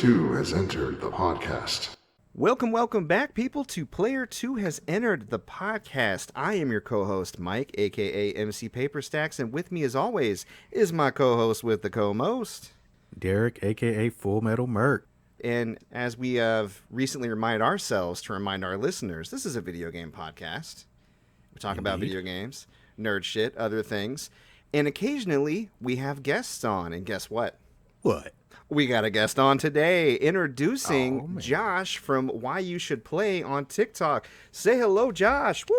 2 has entered the podcast. Welcome back, people, to Player 2 has entered the podcast. I am your co-host, Mike, a.k.a. MC Paperstacks, and with me, as always, is my co-host with the co-most, Derrick, a.k.a. Full Metal Merc. And as we have recently reminded ourselves to remind our listeners, this is a video game podcast. We talk about video games, nerd shit, other things, and occasionally we have guests on, and guess what? What? We got a guest on today, introducing Josh from Why You Should Play on TikTok. Say hello, Josh. Woo!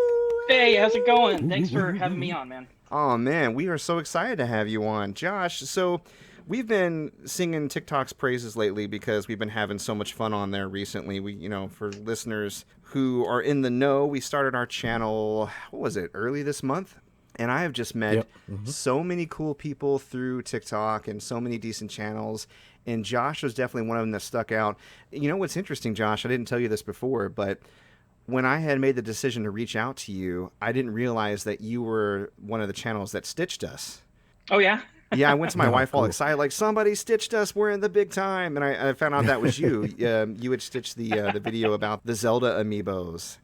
Hey, how's it going? Thanks for having me on, man. Oh, man, we are so excited to have you on. Josh, so we've been singing TikTok's praises lately because we've been having so much fun on there recently. For listeners who are in the know, we started our channel, early this month? And I have just met so many cool people through TikTok and so many decent channels. And Josh was definitely one of them that stuck out. You know what's interesting, Josh? I didn't tell you this before, but when I had made the decision to reach out to you, I didn't realize that you were one of the channels that stitched us. Oh, yeah? Yeah, I went to my wife all excited, like, somebody stitched us, we're in the big time. And I found out that was you. You had stitched the video about the Zelda amiibos.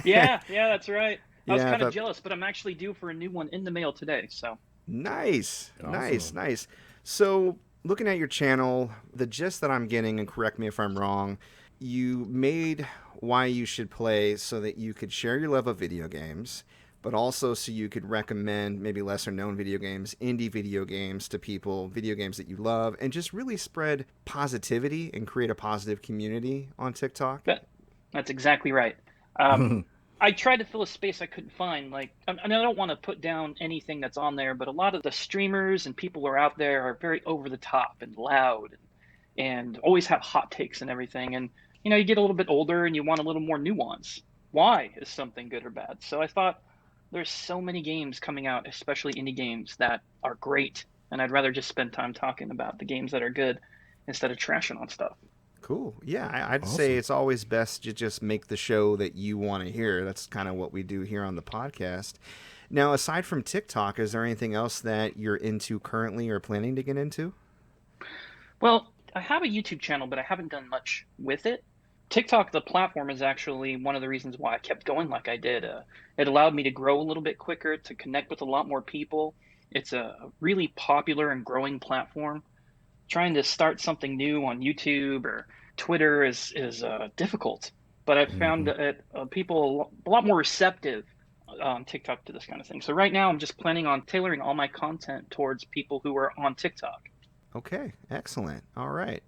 Yeah, that's right. I was kind of jealous, but I'm actually due for a new one in the mail today. So Nice. Awesome. Nice. So looking at your channel, the gist that I'm getting, and correct me if I'm wrong, you made Why You Should Play so that you could share your love of video games, but also so you could recommend maybe lesser known video games, indie video games to people, video games that you love, and just really spread positivity and create a positive community on TikTok. that's exactly right. I tried to fill a space I couldn't find. And I don't want to put down anything that's on there, but a lot of the streamers and people who are out there are very over the top and loud and always have hot takes and everything. And, you get a little bit older and you want a little more nuance. Why is something good or bad? So I thought there's so many games coming out, especially indie games, that are great. And I'd rather just spend time talking about the games that are good instead of trashing on stuff. Cool. Yeah, I'd say it's always best to just make the show that you want to hear. That's kind of what we do here on the podcast. Now, aside from TikTok, is there anything else that you're into currently or planning to get into? Well, I have a YouTube channel, but I haven't done much with it. TikTok, the platform, is actually one of the reasons why I kept going like I did. It allowed me to grow a little bit quicker, to connect with a lot more people. It's a really popular and growing platform. Trying to start something new on YouTube or Twitter is difficult, but I've found that people a lot more receptive on TikTok to this kind of thing. So right now I'm just planning on tailoring all my content towards people who are on TikTok. Okay, excellent. All right.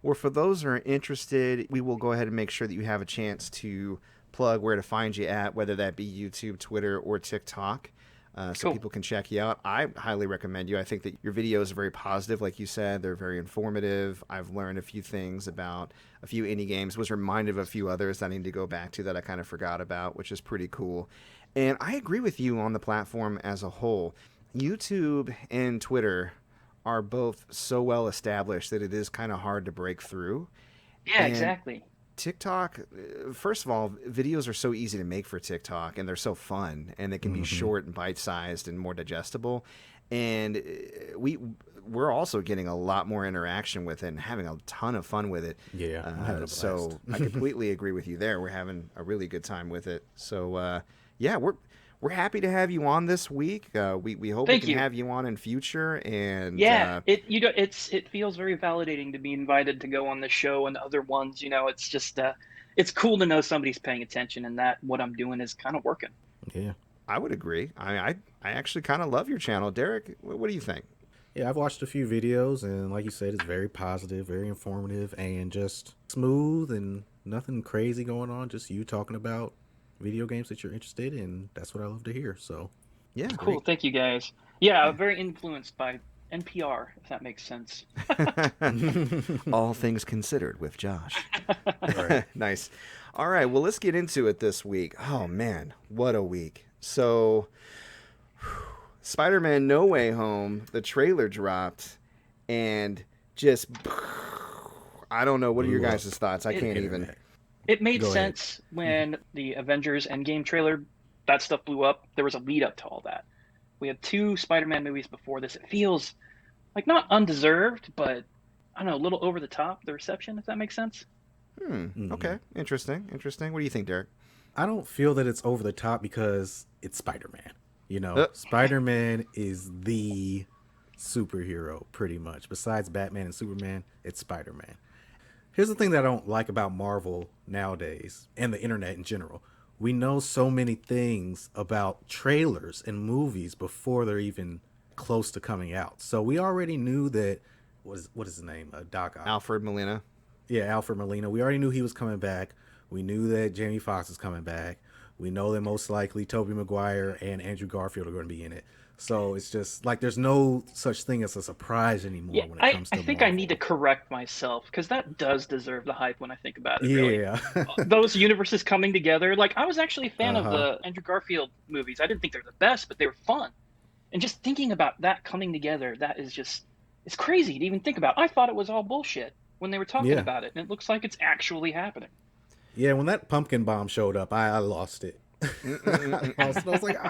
Well, for those who are interested, we will go ahead and make sure that you have a chance to plug where to find you at, whether that be YouTube, Twitter, or TikTok. So Cool. People can check you out. I highly recommend you. I think that your videos are very positive. Like you said, they're very informative. I've learned a few things about a few indie games, was reminded of a few others that I need to go back to that I kind of forgot about, which is pretty cool. And I agree with you on the platform as a whole. YouTube and Twitter are both so well established that it is kind of hard to break through. Yeah, And exactly. TikTok, first of all, videos are so easy to make for TikTok, and they're so fun, and they can be short and bite-sized and more digestible. And we're also getting a lot more interaction with it and having a ton of fun with it. Yeah, I'm having a blast. So I completely agree with you there. We're having a really good time with it. So yeah, we're happy to have you on this week. We hope Thank we can you. have you on in future. And Yeah, it feels very validating to be invited to go on the show and other ones. It's just it's cool to know somebody's paying attention and that what I'm doing is kind of working. Yeah. I would agree. I actually kind of love your channel, Derrick. What do you think? Yeah, I've watched a few videos, and like you said, it's very positive, very informative, and just smooth and nothing crazy going on. Just you talking about video games that you're interested in. That's what I love to hear. So, Yeah. Cool, thank you guys. Yeah, I'm very influenced by NPR, if that makes sense. All things considered with Josh. Right. Nice. All right, well, let's get into it this week. Oh, man, what a week. So, Spider-Man No Way Home, the trailer dropped, and just, I don't know. What are your guys' thoughts? I can't even. It made Go ahead. sense when the Avengers Endgame trailer, that stuff blew up. There was a lead up to all that. We had 2 Spider-Man movies before this. It feels like not undeserved, but I don't know, a little over the top, the reception, if that makes sense. Okay. Interesting. What do you think, Derek? I don't feel that it's over the top because it's Spider-Man. Uh. Spider-Man is the superhero pretty much. Besides Batman and Superman, it's Spider-Man. Here's the thing that I don't like about Marvel nowadays and the internet in general. We know so many things about trailers and movies before they're even close to coming out. So we already knew that, what is his name? Doc Ock. Alfred Molina. Yeah, Alfred Molina. We already knew he was coming back. We knew that Jamie Foxx is coming back. We know that most likely Tobey Maguire and Andrew Garfield are going to be in it. So it's just like there's no such thing as a surprise anymore when it comes to I think Marvel. I need to correct myself because that does deserve the hype when I think about it. Yeah. Really. Those universes coming together. Like, I was actually a fan of the Andrew Garfield movies. I didn't think they were the best, but they were fun. And just thinking about that coming together, that is just, it's crazy to even think about. I thought it was all bullshit when they were talking about it, and it looks like it's actually happening. Yeah, when that pumpkin bomb showed up, I lost it. I was like,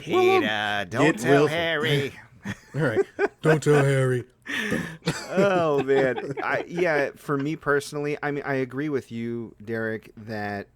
Peter, don't tell Harry. All right, don't tell Harry. Oh man, for me personally, I mean, I agree with you, Derek, that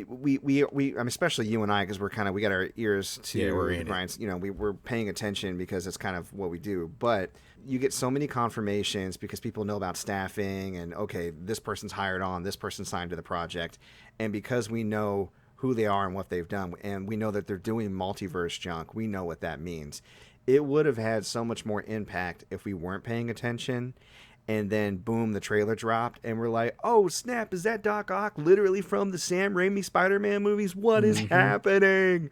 we I mean, especially you and I, because we got our ears to we're in Brian's. You know, we're paying attention because it's kind of what we do. But you get so many confirmations because people know about staffing and okay, this person's hired on, this person signed to the project, and because we know who they are and what they've done, and we know that they're doing multiverse junk, we know what that means. It would have had so much more impact if we weren't paying attention, and then boom, the trailer dropped, and we're like, oh snap, is that Doc Ock literally from the Sam Raimi Spider-Man movies? What is happening?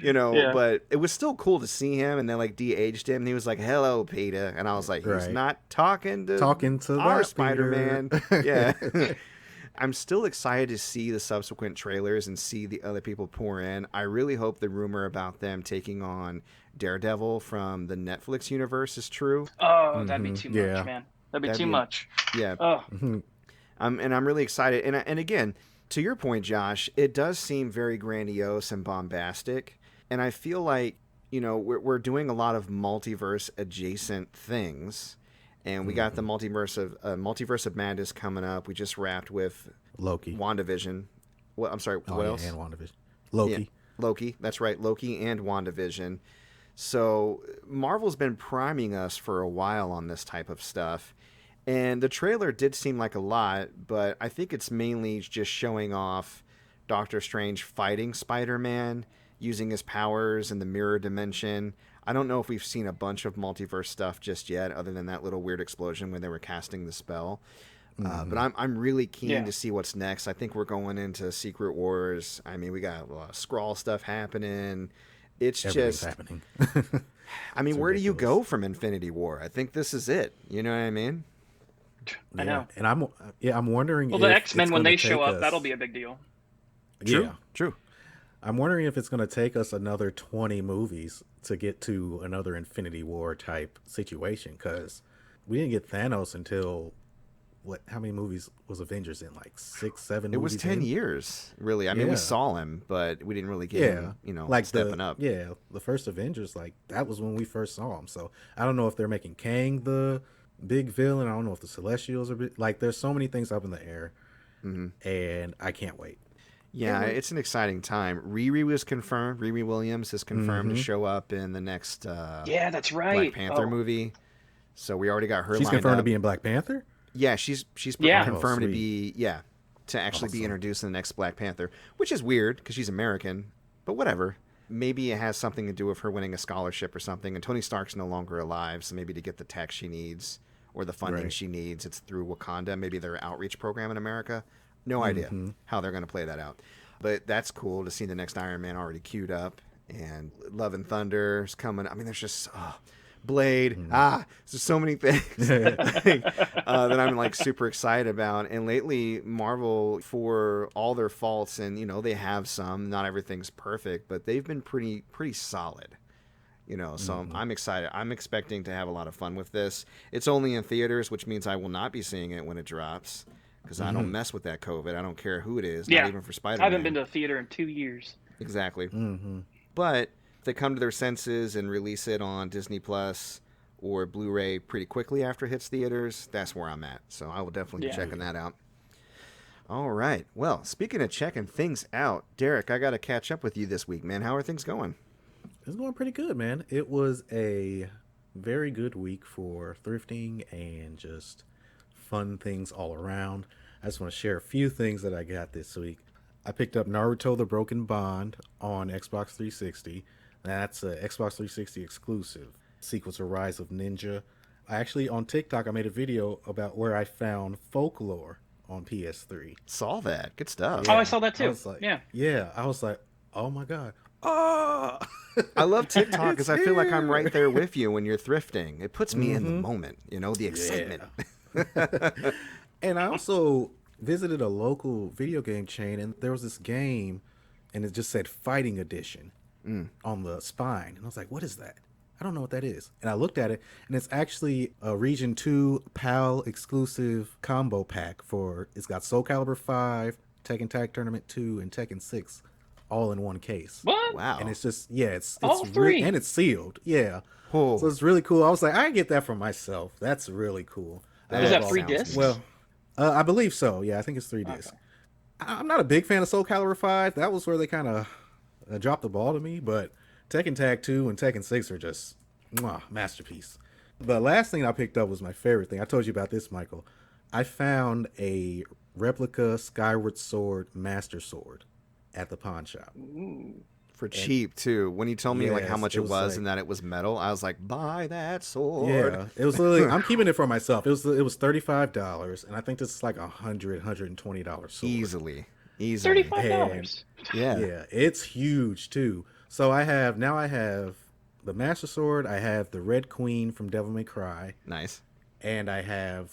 You know, but it was still cool to see him, and then like de-aged him, and he was like, hello, Peter, and I was like, he's not talking to our Spider-Man. Yeah. I'm still excited to see the subsequent trailers and see the other people pour in. I really hope the rumor about them taking on Daredevil from the Netflix universe is true. Oh, that'd be too much, man. That'd be too much. Yeah. Oh. And I'm really excited. And again, to your point, Josh, it does seem very grandiose and bombastic. And I feel like, you know, we're doing a lot of multiverse adjacent things. And we got the multiverse of madness coming up. We just wrapped with Loki, WandaVision. What? I'm sorry. What else? And WandaVision. Loki. Yeah, Loki. That's right. Loki and WandaVision. So Marvel's been priming us for a while on this type of stuff. And the trailer did seem like a lot, but I think it's mainly just showing off Doctor Strange fighting Spider-Man, using his powers in the mirror dimension. I don't know if we've seen a bunch of multiverse stuff just yet, other than that little weird explosion when they were casting the spell. But I'm really keen to see what's next. I think we're going into Secret Wars. I mean, we got a lot of Skrull stuff happening. Everything's happening. I mean, where do you go from Infinity War? I think this is it. You know what I mean? I know. And I'm wondering. Well, the X-Men, when they show up, that'll be a big deal. True. I'm wondering if it's going to take us another 20 movies to get to another Infinity War type situation, because we didn't get Thanos until how many movies was Avengers in? Like 6, 7 movies? It was 10 years, really. I mean, we saw him, but we didn't really get him, like stepping up. Yeah, the first Avengers, like, that was when we first saw him. So I don't know if they're making Kang the big villain. I don't know if the Celestials are like, there's so many things up in the air, and I can't wait. Yeah, it's an exciting time. Riri was confirmed. Riri Williams is confirmed to show up in the next that's right. Black Panther movie. So we already got her She's lined confirmed up. to be in Black Panther? Yeah, she's confirmed to be, to actually be Awesome. introduced in the next Black Panther, which is weird because she's American, but whatever. Maybe it has something to do with her winning a scholarship or something, and Tony Stark's no longer alive, so maybe to get the tech she needs or the funding she needs, it's through Wakanda, maybe their outreach program in America. No idea how they're going to play that out. But that's cool to see the next Iron Man already queued up, and Love and Thunder's coming. I mean, there's just Blade. There's so many things that I'm like super excited about. And lately, Marvel, for all their faults, and they have some. Not everything's perfect, but they've been pretty solid. So I'm excited. I'm expecting to have a lot of fun with this. It's only in theaters, which means I will not be seeing it when it drops. Because I don't mess with that COVID. I don't care who it is, not even for Spider-Man. I haven't been to a theater in 2 years. Exactly. But if they come to their senses and release it on Disney Plus or Blu-ray pretty quickly after it hits theaters, that's where I'm at. So I will definitely be checking that out. All right. Well, speaking of checking things out, Derrick, I got to catch up with you this week, man. How are things going? It's going pretty good, man. It was a very good week for thrifting and just fun things all around. I just want to share a few things that I got this week. I picked up Naruto The Broken Bond on Xbox 360. That's an Xbox 360 exclusive. Sequel to Rise of Ninja. I actually, on TikTok, I made a video about where I found Folklore on PS3. Saw that. Good stuff. Oh, I saw that too. I was like, I was like, oh my God. Oh! I love TikTok because I feel like I'm right there with you when you're thrifting. It puts me in the moment, the excitement. Yeah. And I also visited a local video game chain, and there was this game, and it just said Fighting Edition on the spine. And I was like, what is that? I don't know what that is. And I looked at it, and it's actually a Region 2 PAL exclusive combo pack it's got Soul Calibur 5, Tekken Tag Tournament 2, and Tekken 6 all in one case. What? Wow. And it's just, it's all three. And it's sealed. Yeah. Oh. So it's really cool. I was like, I get that for myself. That's really cool. Is that 3 discs? Well, I believe so. Yeah, I think it's 3 discs. Okay. I'm not a big fan of Soul Calibur 5. That was where they kind of dropped the ball to me. But Tekken Tag 2 and Tekken 6 are just masterpiece. The last thing I picked up was my favorite thing. I told you about this, Michael. I found a replica Skyward Sword Master Sword at the pawn shop. Ooh. For cheap, too. When you told me how Yes, much it it was was like- and that it was metal, I was like, buy that sword. Yeah, it was literally. I'm keeping it for myself. It was $35, and I think this is like $120 sword. Easily. $35. Yeah. Yeah, it's huge too. So I have the Master Sword. I have the Red Queen from Devil May Cry, Nice. and I have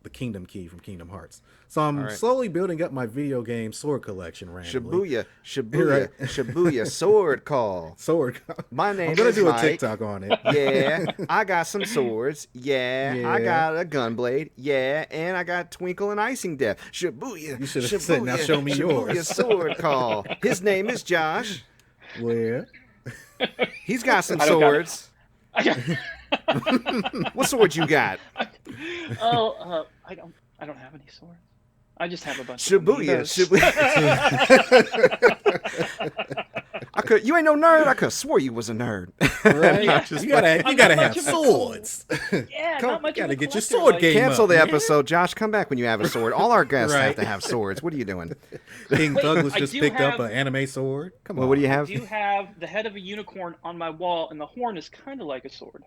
the Kingdom Key from Kingdom Hearts. So I'm All right. slowly building up my video game sword collection randomly. Shibuya, sword call. Sword. My name I'm gonna is do Mike. a TikTok on it. Yeah, I got some swords. Yeah, I Yeah. got a gunblade. Yeah, and I got Twinkle and Icing Death. Shibuya. You should have said, "Now show me Shibuya yours." sword call. His name is Josh. Where? He's got some I don't got it. swords. I got- What sword you got? I don't have any swords. I just have a bunch of Shibuya. amiibos. You ain't no nerd. I could have swore you was a nerd. Right? Yeah. You gotta have much of a swords. Yeah, Come- not much gotta of a get your collector, sword like- game. Cancel up, the man. episode, Josh. Come back when you have a sword. All our guests have Right. to have swords. What are you doing? King Wait, Douglas I just do picked up have- an anime sword. Come Well, on. what do you I have? do have the head of a unicorn on my wall, and the horn is kind of like a sword.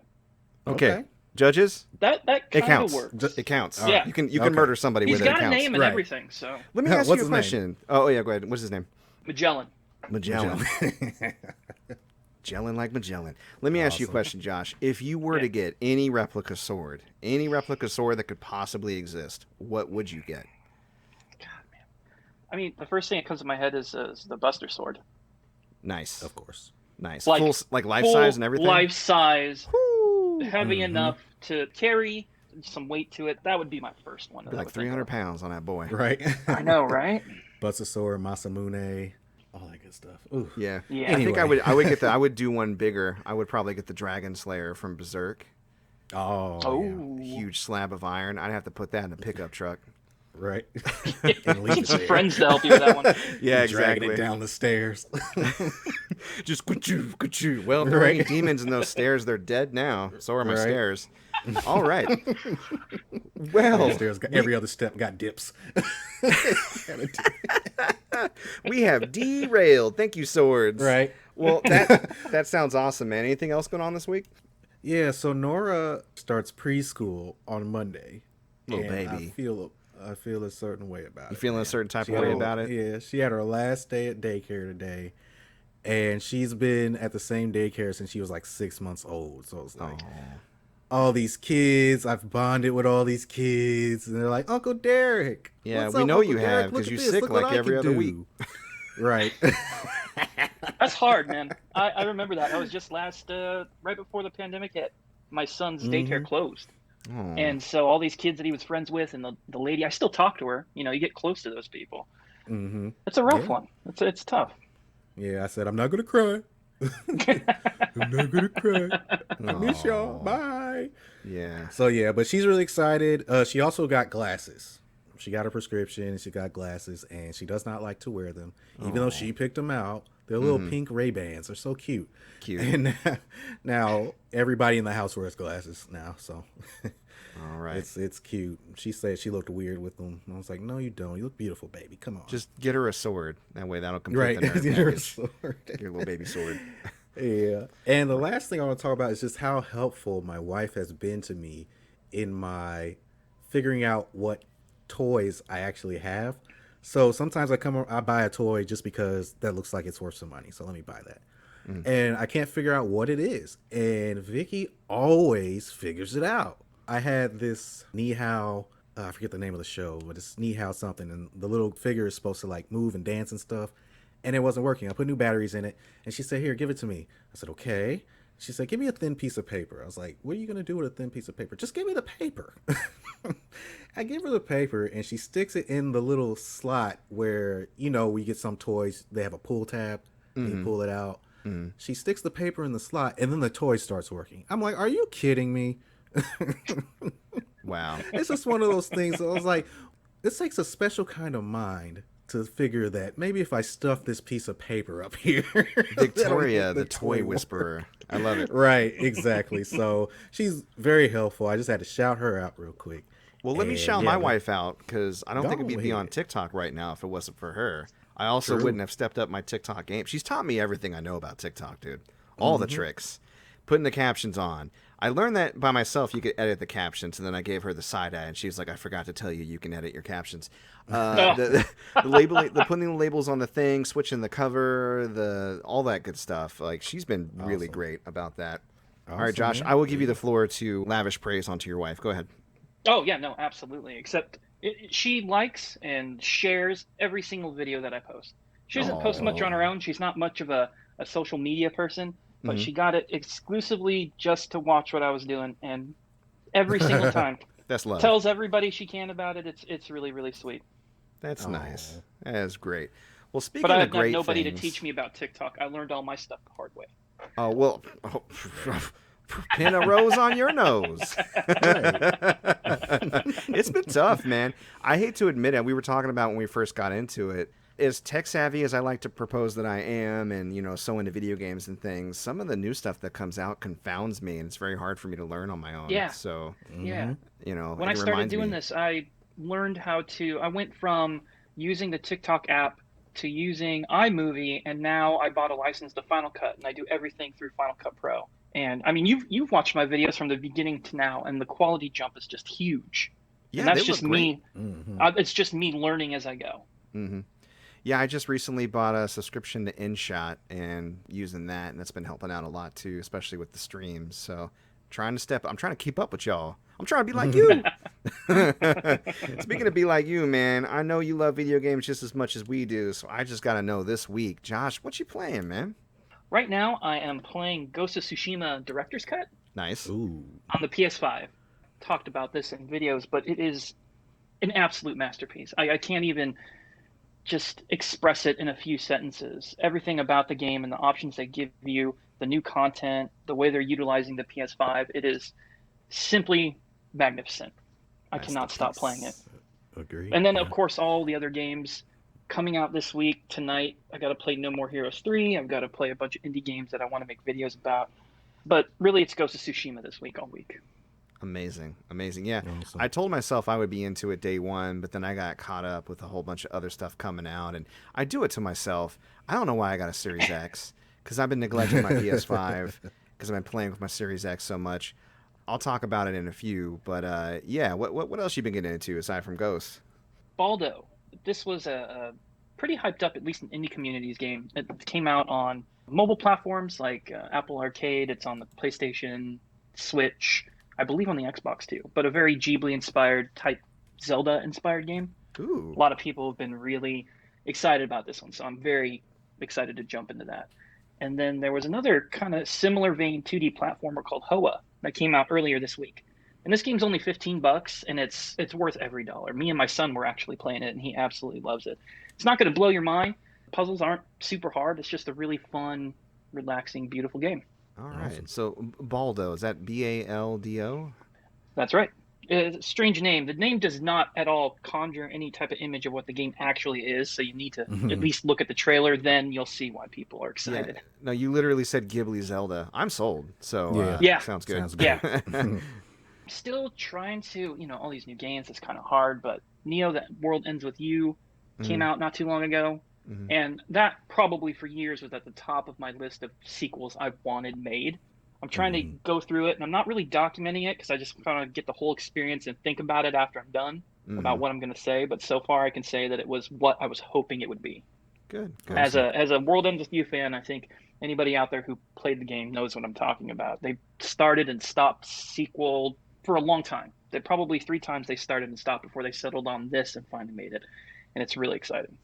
Okay. Judges, That it kind counts. of works. It counts. Yeah. You can Okay. murder somebody He's with it. It got a counts. name and Right. everything, so Let me ask What's you a his name? question. Oh yeah, go ahead. What's his name? Magellan. Magellan. Magellan like Magellan. Let me ask you a Awesome. question, Josh. If you were to get any replica sword that could possibly exist, what would you get? God, man. I mean, the first thing that comes to my head is the Buster Sword. Nice. Of course. Nice. Like- Full, like life Full size and everything? Life size, Woo! heavy Mhm. enough to carry some weight to it. That would be my first one. that I Like would think 300 of. pounds on that boy. Right. I know, right? Bustasaur, Masamune, all that good stuff. Ooh. Yeah. Yeah. I think Anyway. I would get I would do one bigger. I would probably get the Dragon Slayer from Berserk. Oh. Oh, Huge slab of iron. I'd have to put that in a pickup truck. Yeah. Right. Get some friends to help you with that one. Yeah, Dragging it down the stairs. Just ka-choo. Well, if there are any Right. demons in those stairs, they're dead now. So are my Right. stairs. All right. Well, Every other step got dips. we have derailed. Thank you, swords. Right. Well, that sounds awesome, man. Anything else going on this week? Yeah, so Nora starts preschool on Monday. Little and baby. I feel a certain way about it. You feeling a man. certain type She of had way her- about it? Yeah, she had her last day at daycare today. And she's been at the same daycare since she was like 6 months old. So it's like all these kids, I've bonded with all these kids, and they're like, Uncle Derrick. Yeah, what's we up, know Uncle you Derrick? have, Look 'cause at you're this. sick Look what like I every can other do." week. Right. That's hard, man. I remember that. I was just right before the pandemic hit. My son's daycare closed. Oh. And so all these kids that he was friends with and the lady, I still talk to her. You know, you get close to those people. Mm-hmm. It's a rough Yeah. one. It's tough. Yeah, I said, I'm not going to cry. I'm not gonna cry. I miss y'all. Aw. Bye. Yeah. So yeah, but she's really excited. She also got glasses. She got a prescription and she got glasses, and she does not like to wear them, even though she picked them out. They're little pink Ray-Bans. They're so cute. Cute. And now everybody in the house wears glasses now, so All right. it's cute. She said she looked weird with them. I was like, no, you don't. You look beautiful, baby. Come on. Just get her a sword. That way that'll complete right. the nerve Get her a package. sword. Get your little baby sword. Yeah. And the last thing I want to talk about is just how helpful my wife has been to me in my figuring out what toys I actually have. So sometimes I buy a toy just because that looks like it's worth some money. So let me buy that. And I can't figure out what it is. And Vicky always figures it out. I had this Nihao, I forget the name of the show, but it's Nihao something. And the little figure is supposed to like move and dance and stuff. And it wasn't working. I put new batteries in it. And she said, here, give it to me. I said, okay. She said, give me a thin piece of paper. I was like, what are you going to do with a thin piece of paper? Just give me the paper. I give her the paper, and she sticks it in the little slot where, you know, we get some toys, they have a pull tab, and you pull it out. She sticks the paper in the slot, and then the toy starts working. I'm like, are you kidding me? Wow. It's just one of those things. I was like, this takes a special kind of mind to figure that maybe if I stuff this piece of paper up here. Victoria, that'll the toy work. whisperer. I love it. Right, exactly. So she's very helpful. I just had to shout her out real quick. Well, let me And, shout yeah, my but- wife out because I don't think it'd be ahead. on TikTok right now if it wasn't for her. I also True. wouldn't have stepped up my TikTok game. She's taught me everything I know about TikTok, dude. All the tricks. Putting the captions on. I learned that by myself you could edit the captions, and then I gave her the side eye, and she was like, I forgot to tell you you can edit your captions. The labeling, the putting the labels on the thing, switching the cover, all that good stuff. Like, she's been really Awesome. great about that. All Awesome, right, Josh, man. I will give you the floor to lavish praise onto your wife. Go ahead. Oh yeah, no, absolutely. Except she likes and shares every single video that I post. She doesn't post much on her own. She's not much of a social media person, but she got it exclusively just to watch what I was doing, and every single time That's love. tells everybody she can about it. It's really, really sweet. That's Aw. nice. That is great. Well, speaking But I of have great nobody things, to teach me about TikTok. I learned all my stuff the hard way. Oh well, pin a rose on your nose. It's been tough, man. I hate to admit it. We were talking about when we first got into it. As tech savvy as I like to propose that I am, and so into video games and things, some of the new stuff that comes out confounds me, and it's very hard for me to learn on my own. Yeah. So Yeah. it When I started reminds doing me. this, I learned I went from using the TikTok app to using iMovie, and now I bought a license to Final Cut, and I do everything through Final Cut Pro. And I mean, you've watched my videos from the beginning to now, and the quality jump is just huge. Yeah, and that's they just look me. great. It's just me learning as I go. Mm-hmm. Yeah, I just recently bought a subscription to InShot and using that, and that's been helping out a lot too, especially with the streams. So I'm trying to keep up with y'all. I'm trying to be like you. Speaking of be like you, man, I know you love video games just as much as we do, so I just got to know this week. Josh, what you playing, man? Right now, I am playing Ghost of Tsushima Director's Cut Nice. Ooh. on the PS5. Talked about this in videos, but it is an absolute masterpiece. I can't even just express it in a few sentences. Everything about the game and the options they give you, the new content, the way they're utilizing the PS5, it is simply magnificent. I cannot stop playing it. Agree. And then, Yeah. of course, all the other games coming out this week. Tonight, I got to play No More Heroes 3. I've got to play a bunch of indie games that I want to make videos about. But really, it's Ghost of Tsushima this week, all week. Amazing. Yeah. Awesome. I told myself I would be into it day one, but then I got caught up with a whole bunch of other stuff coming out, and I do it to myself. I don't know why I got a Series X, because I've been neglecting my PS5 because I've been playing with my Series X so much. I'll talk about it in a few, but yeah, what else you been getting into aside from Ghost? Baldo. This was a pretty hyped up, at least in indie communities game. It came out on mobile platforms like Apple Arcade. It's on the PlayStation, Switch, I believe on the Xbox too. But a very Ghibli-inspired type Zelda-inspired game. Ooh. A lot of people have been really excited about this one, so I'm very excited to jump into that. And then there was another kind of similar vein 2D platformer called Hoa that came out earlier this week. And this game's only $15, and it's worth every dollar. Me and my son were actually playing it, and he absolutely loves it. It's not going to blow your mind. Puzzles aren't super hard. It's just a really fun relaxing, beautiful game. All right. Awesome. So Baldo, is that Baldo? That's right. Strange name. The name does not at all conjure any type of image of what the game actually is, so you need to at least look at the trailer, then you'll see why people are Yeah. excited. No, you literally said Ghibli Zelda. I'm sold. So Yeah. Yeah. sounds good. Sounds good. Yeah. Still trying to, all these new games, it's kind of hard, but Neo, That World Ends With You came out not too long ago, and that probably for years was at the top of my list of sequels I wanted made. I'm trying to go through it, and I'm not really documenting it because I just want to get the whole experience and think about it after I'm done about what I'm going to say. But so far, I can say that it was what I was hoping it would be. Good. As a World Ends With You fan, I think anybody out there who played the game knows what I'm talking about. They started and stopped sequel for a long time. They probably 3 times they started and stopped before they settled on this and finally made it, and it's really exciting.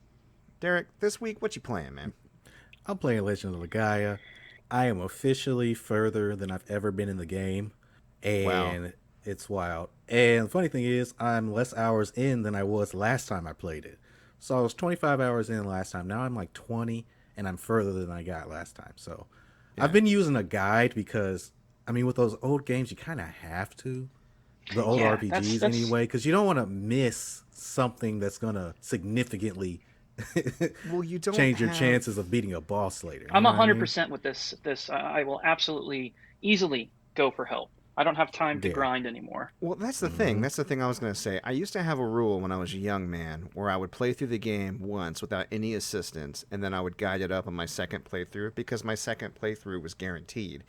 Derrick, this week, what you playing, man? I'm playing Legend of Legaia. I am officially further than I've ever been in the game, and it's wild. And the funny thing is, I'm less hours in than I was last time I played it. So I was 25 hours in last time. Now I'm like 20, and I'm further than I got last time. So I've been using a guide because, I mean, with those old games, you kind of have to. The old RPGs anyway, because you don't want to miss something that's going to significantly You don't change your chances of beating a boss later. I'm 100% with this. I will absolutely, easily go for help. I don't have time to grind anymore. Well, that's the thing. That's the thing I was going to say. I used to have a rule when I was a young man where I would play through the game once without any assistance, and then I would guide it up on my second playthrough because my second playthrough was guaranteed.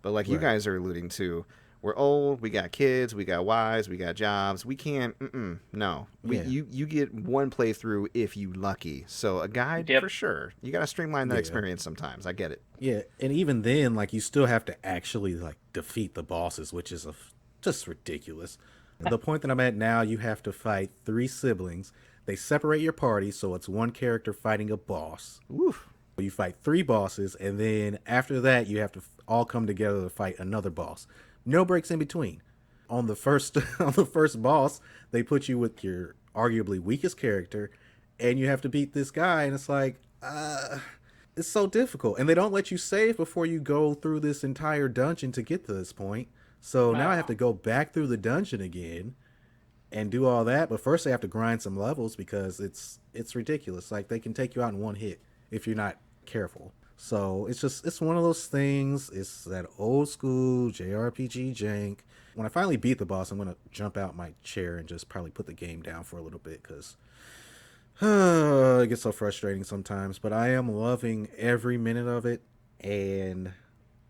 But like you guys are alluding to, we're old, we got kids, we got wives, we got jobs. We can't, no. You get one playthrough if you lucky. So a guide, for sure. You got to streamline that experience sometimes. I get it. Yeah, and even then, like, you still have to actually, like, defeat the bosses, which is just ridiculous. The point that I'm at now, you have to fight 3 siblings. They separate your party, so it's one character fighting a boss. Oof. You fight 3 bosses, and then after that, you have to all come together to fight another boss. No breaks in between. On the first boss, they put you with your arguably weakest character, and you have to beat this guy, and it's like, it's so difficult. And they don't let you save before you go through this entire dungeon to get to this point. So now I have to go back through the dungeon again and do all that. But first I have to grind some levels because it's ridiculous. Like, they can take you out in one hit if you're not careful. So it's one of those things. It's that old school JRPG jank. When I finally beat the boss, I'm going to jump out my chair and just probably put the game down for a little bit because it gets so frustrating sometimes. But I am loving every minute of it. And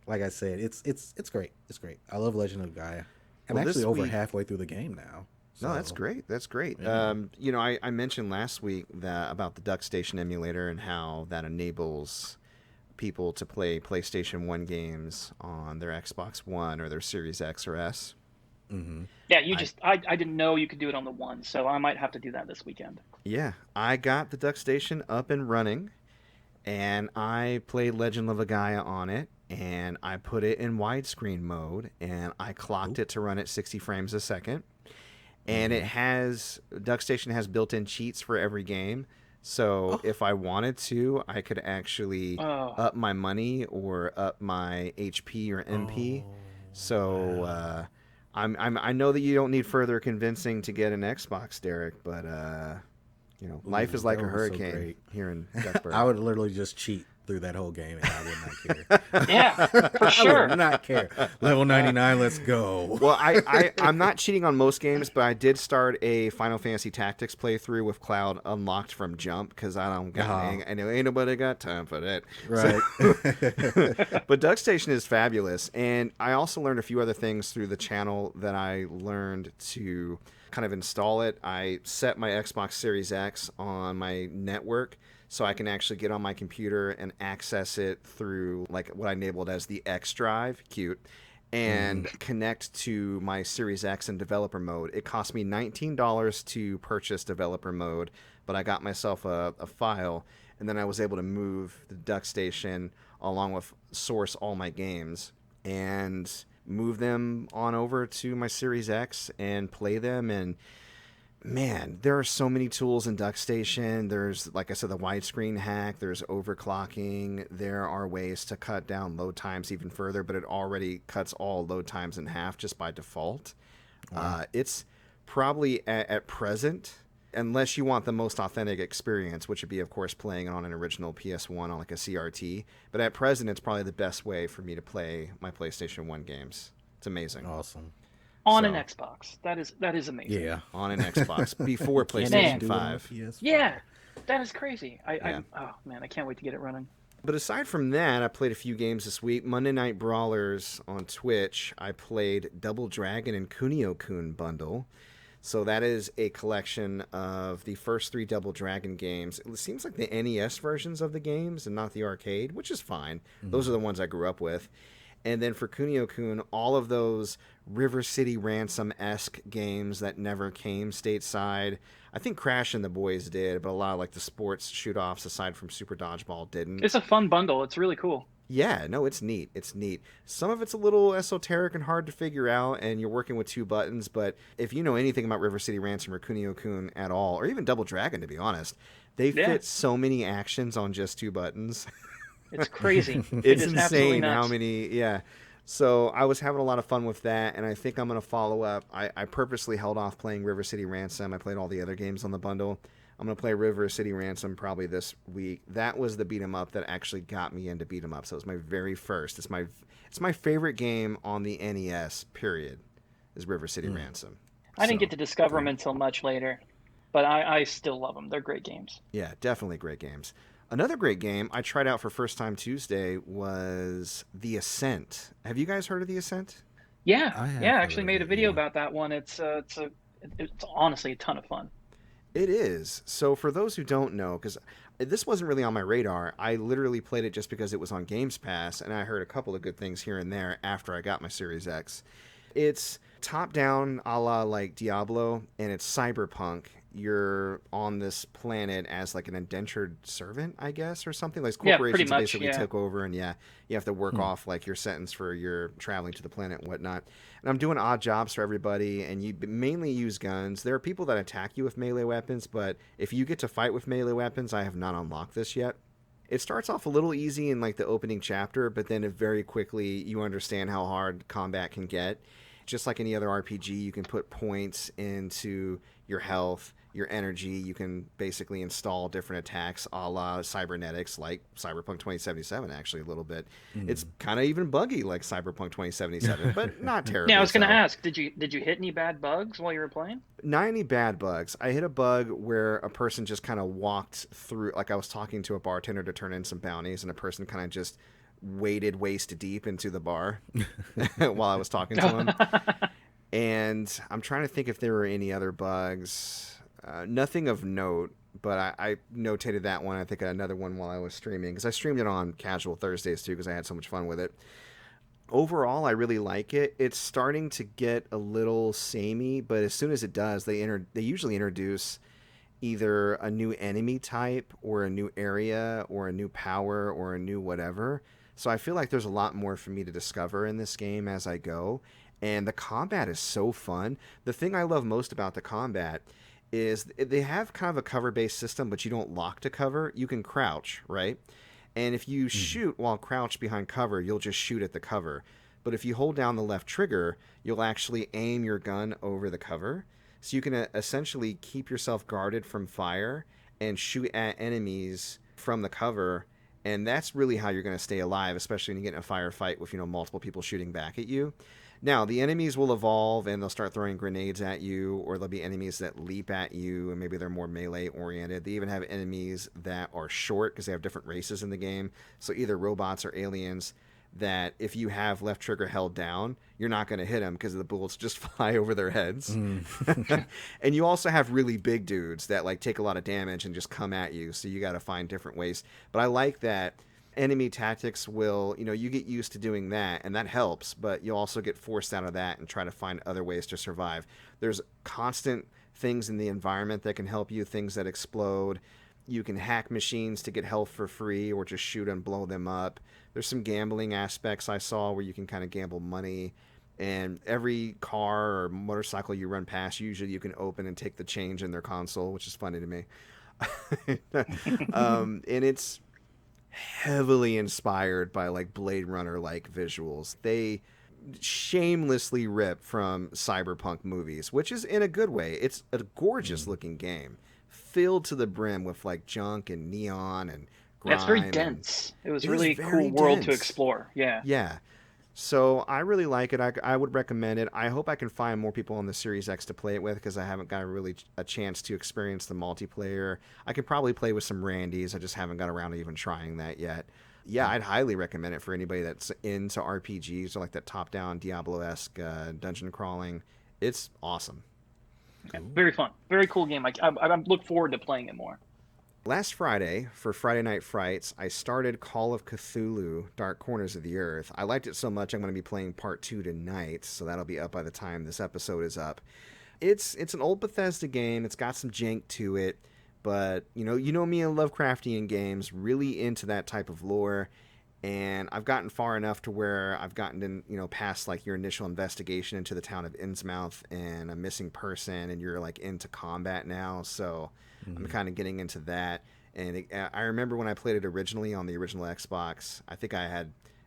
like I said, it's great. It's great. I love Legend of Gaia. I'm actually over halfway through the game now. So. No, that's great. That's great. Yeah. I mentioned last week about the DuckStation emulator and how that enables people to play PlayStation 1 games on their Xbox One or their Series X or S. Mm-hmm. Yeah, I didn't know you could do it on the One, so I might have to do that this weekend. Yeah, I got the DuckStation up and running, and I played Legend of Legaia on it, and I put it in widescreen mode, and I clocked it to run at 60 frames a second. And DuckStation has built-in cheats for every game. So if I wanted to, I could actually up my money or up my HP or MP. I know that you don't need further convincing to get an Xbox, Derrick, but life is like a hurricane here in Duckburg. I would literally just cheat through that whole game and I would not care. Yeah, for sure. I would not care. Level 99, let's go. Well, I'm not cheating on most games, but I did start a Final Fantasy Tactics playthrough with Cloud unlocked from jump because I know ain't nobody got time for that. Right. But DuckStation is fabulous, and I also learned a few other things through the channel that I learned to kind of install it. I set my Xbox Series X on my network so I can actually get on my computer and access it through like what I enabled as the X drive, cute, and connect to my Series X in developer mode. It cost me $19 to purchase developer mode, but I got myself a file, and then I was able to move the DuckStation along with source all my games and move them on over to my Series X and play them. And Man, there are so many tools in DuckStation. There's, like I said, the widescreen hack. There's overclocking. There are ways to cut down load times even further, but it already cuts all load times in half just by default. Wow. It's probably at present, unless you want the most authentic experience, which would be, of course, playing on an original PS1 on like a CRT. But at present, it's probably the best way for me to play my PlayStation 1 games. It's amazing. Awesome. On an Xbox. That is amazing. Yeah. On an Xbox before PlayStation 5. Yeah. That is crazy. Oh man, I can't wait to get it running. But aside from that, I played a few games this week. Monday Night Brawlers on Twitch. I played Double Dragon and Kunio-kun bundle. So that is a collection of the first 3 Double Dragon games. It seems like the NES versions of the games and not the arcade, which is fine. Mm-hmm. Those are the ones I grew up with. And then for Kunio-kun, all of those River City Ransom-esque games that never came stateside. I think Crash and the Boys did, but a lot of like the sports shoot-offs aside from Super Dodgeball didn't. It's a fun bundle. It's really cool. Yeah, no, it's neat. It's neat. Some of it's a little esoteric and hard to figure out, and you're working with 2 buttons, but if you know anything about River City Ransom or Kunio-kun at all, or even Double Dragon, to be honest, they fit so many actions on just 2 buttons. It's crazy. It's insane how many, So I was having a lot of fun with that, and I think I'm going to follow up. I purposely held off playing River City Ransom. I played all the other games on the bundle. I'm going to play River City Ransom probably this week. That was the beat 'em up that actually got me into beat 'em up. So it was my very first. It's my favorite game on the NES, period, is River City Ransom. I didn't get to discover them until much later, but I still love them. They're great games. Yeah, definitely great games. Another great game I tried out for First Time Tuesday was The Ascent. Have you guys heard of The Ascent? Yeah, I actually made a video about that one. It's honestly a ton of fun. It is. So for those who don't know, because this wasn't really on my radar, I literally played it just because it was on Games Pass, and I heard a couple of good things here and there after I got my Series X. It's top-down a la like Diablo, and it's cyberpunk. You're on this planet as like an indentured servant, I guess, or something. Like corporations basically took over, and you have to work off like your sentence for your traveling to the planet and whatnot. And I'm doing odd jobs for everybody, and you mainly use guns. There are people that attack you with melee weapons, but if you get to fight with melee weapons, I have not unlocked this yet. It starts off a little easy in like the opening chapter, but then very quickly you understand how hard combat can get. Just like any other RPG, you can put points into your health, your energy. You can basically install different attacks a la cybernetics, like Cyberpunk 2077, actually, a little bit. It's kind of even buggy like Cyberpunk 2077, but not terrible. Yeah, I was going to ask, did you hit any bad bugs while you were playing? Not any bad bugs. I hit a bug where a person just kind of walked through, like I was talking to a bartender to turn in some bounties, and a person kind of just waded waist deep into the bar while I was talking to him. And I'm trying to think if there were any other bugs. Nothing of note, but I notated that one. I think another one while I was streaming, because I streamed it on Casual Thursdays too, because I had so much fun with it. Overall, I really like it. It's starting to get a little samey, but as soon as it does, they usually introduce either a new enemy type or a new area or a new power or a new whatever. So I feel like there's a lot more for me to discover in this game as I go. And the combat is so fun. The thing I love most about the combat is they have kind of a cover-based system, but you don't lock to cover. You can crouch, right? And if you shoot while crouched behind cover, you'll just shoot at the cover. But if you hold down the left trigger, you'll actually aim your gun over the cover. So you can essentially keep yourself guarded from fire and shoot at enemies from the cover. And that's really how you're going to stay alive, especially when you get in a firefight with, multiple people shooting back at you. Now, the enemies will evolve, and they'll start throwing grenades at you, or there'll be enemies that leap at you, and maybe they're more melee-oriented. They even have enemies that are short, because they have different races in the game. So either robots or aliens that if you have left trigger held down, you're not going to hit them because the bullets just fly over their heads. And you also have really big dudes that take a lot of damage and just come at you. So you got to find different ways. But I like that enemy tactics will, you get used to doing that, and that helps, but you also get forced out of that and try to find other ways to survive. There's constant things in the environment that can help you, things that explode. You can hack machines to get health for free or just shoot and blow them up. There's some gambling aspects I saw where you can kind of gamble money And every car or motorcycle you run past, usually you can open and take the change in their console, which is funny to me. And it's heavily inspired by like Blade Runner like visuals. They shamelessly rip from cyberpunk movies, which is in a good way. It's a gorgeous looking game, filled to the brim with like junk and neon and grime. Yeah, it's very dense. It was really a cool world to explore. Yeah. Yeah. So I really like it. I would recommend it. I hope I can find more people on the Series X to play it with, because I haven't got a chance to experience the multiplayer. I could probably play with some Randys. I just haven't got around to even trying that yet. Yeah, I'd highly recommend it for anybody that's into RPGs or like that top-down Diablo-esque dungeon crawling. It's awesome. Yeah, very fun. Very cool game. I look forward to playing it more. Last Friday, for Friday Night Frights, I started Call of Cthulhu, Dark Corners of the Earth. I liked it so much I'm going to be playing Part 2 tonight, so that'll be up by the time this episode is up. It's an old Bethesda game. It's got some jank to it, but you know me and Lovecraftian games, really into that type of lore, and I've gotten far enough to where I've gotten in, past like your initial investigation into the town of Innsmouth and a missing person, and you're like into combat now, so I'm kind of getting into that. And I remember when I played it originally on the original Xbox, I think I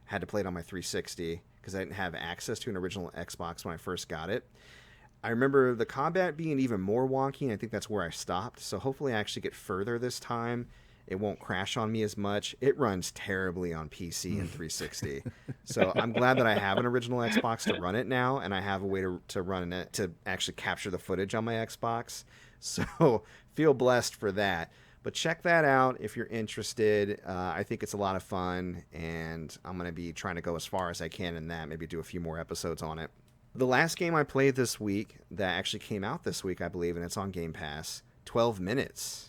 had to play it on my 360 because I didn't have access to an original Xbox when I first got it. I remember the combat being even more wonky, and I think that's where I stopped. So hopefully I actually get further this time. It won't crash on me as much. It runs terribly on PC and 360. So I'm glad that I have an original Xbox to run it now, and I have a way to run it to actually capture the footage on my Xbox. So feel blessed for that. But check that out if you're interested. I think it's a lot of fun, and I'm going to be trying to go as far as I can in that, maybe do a few more episodes on it. The last game I played this week that actually came out this week, I believe, and it's on Game Pass, 12 Minutes.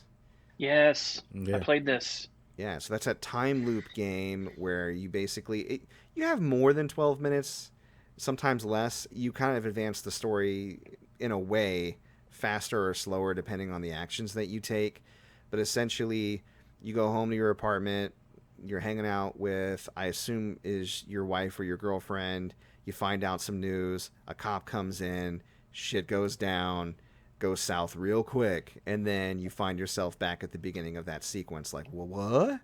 Yes, Yeah. I played this. Yeah, so that's a time loop game where you basically, you have more than 12 minutes, sometimes less. You kind of advance the story in a way, faster or slower depending on the actions that you take. But essentially, you go home to your apartment, you're hanging out with, I assume is your wife or your girlfriend, you find out some news, a cop comes in, shit goes down, goes south real quick, and then you find yourself back at the beginning of that sequence like, well, what?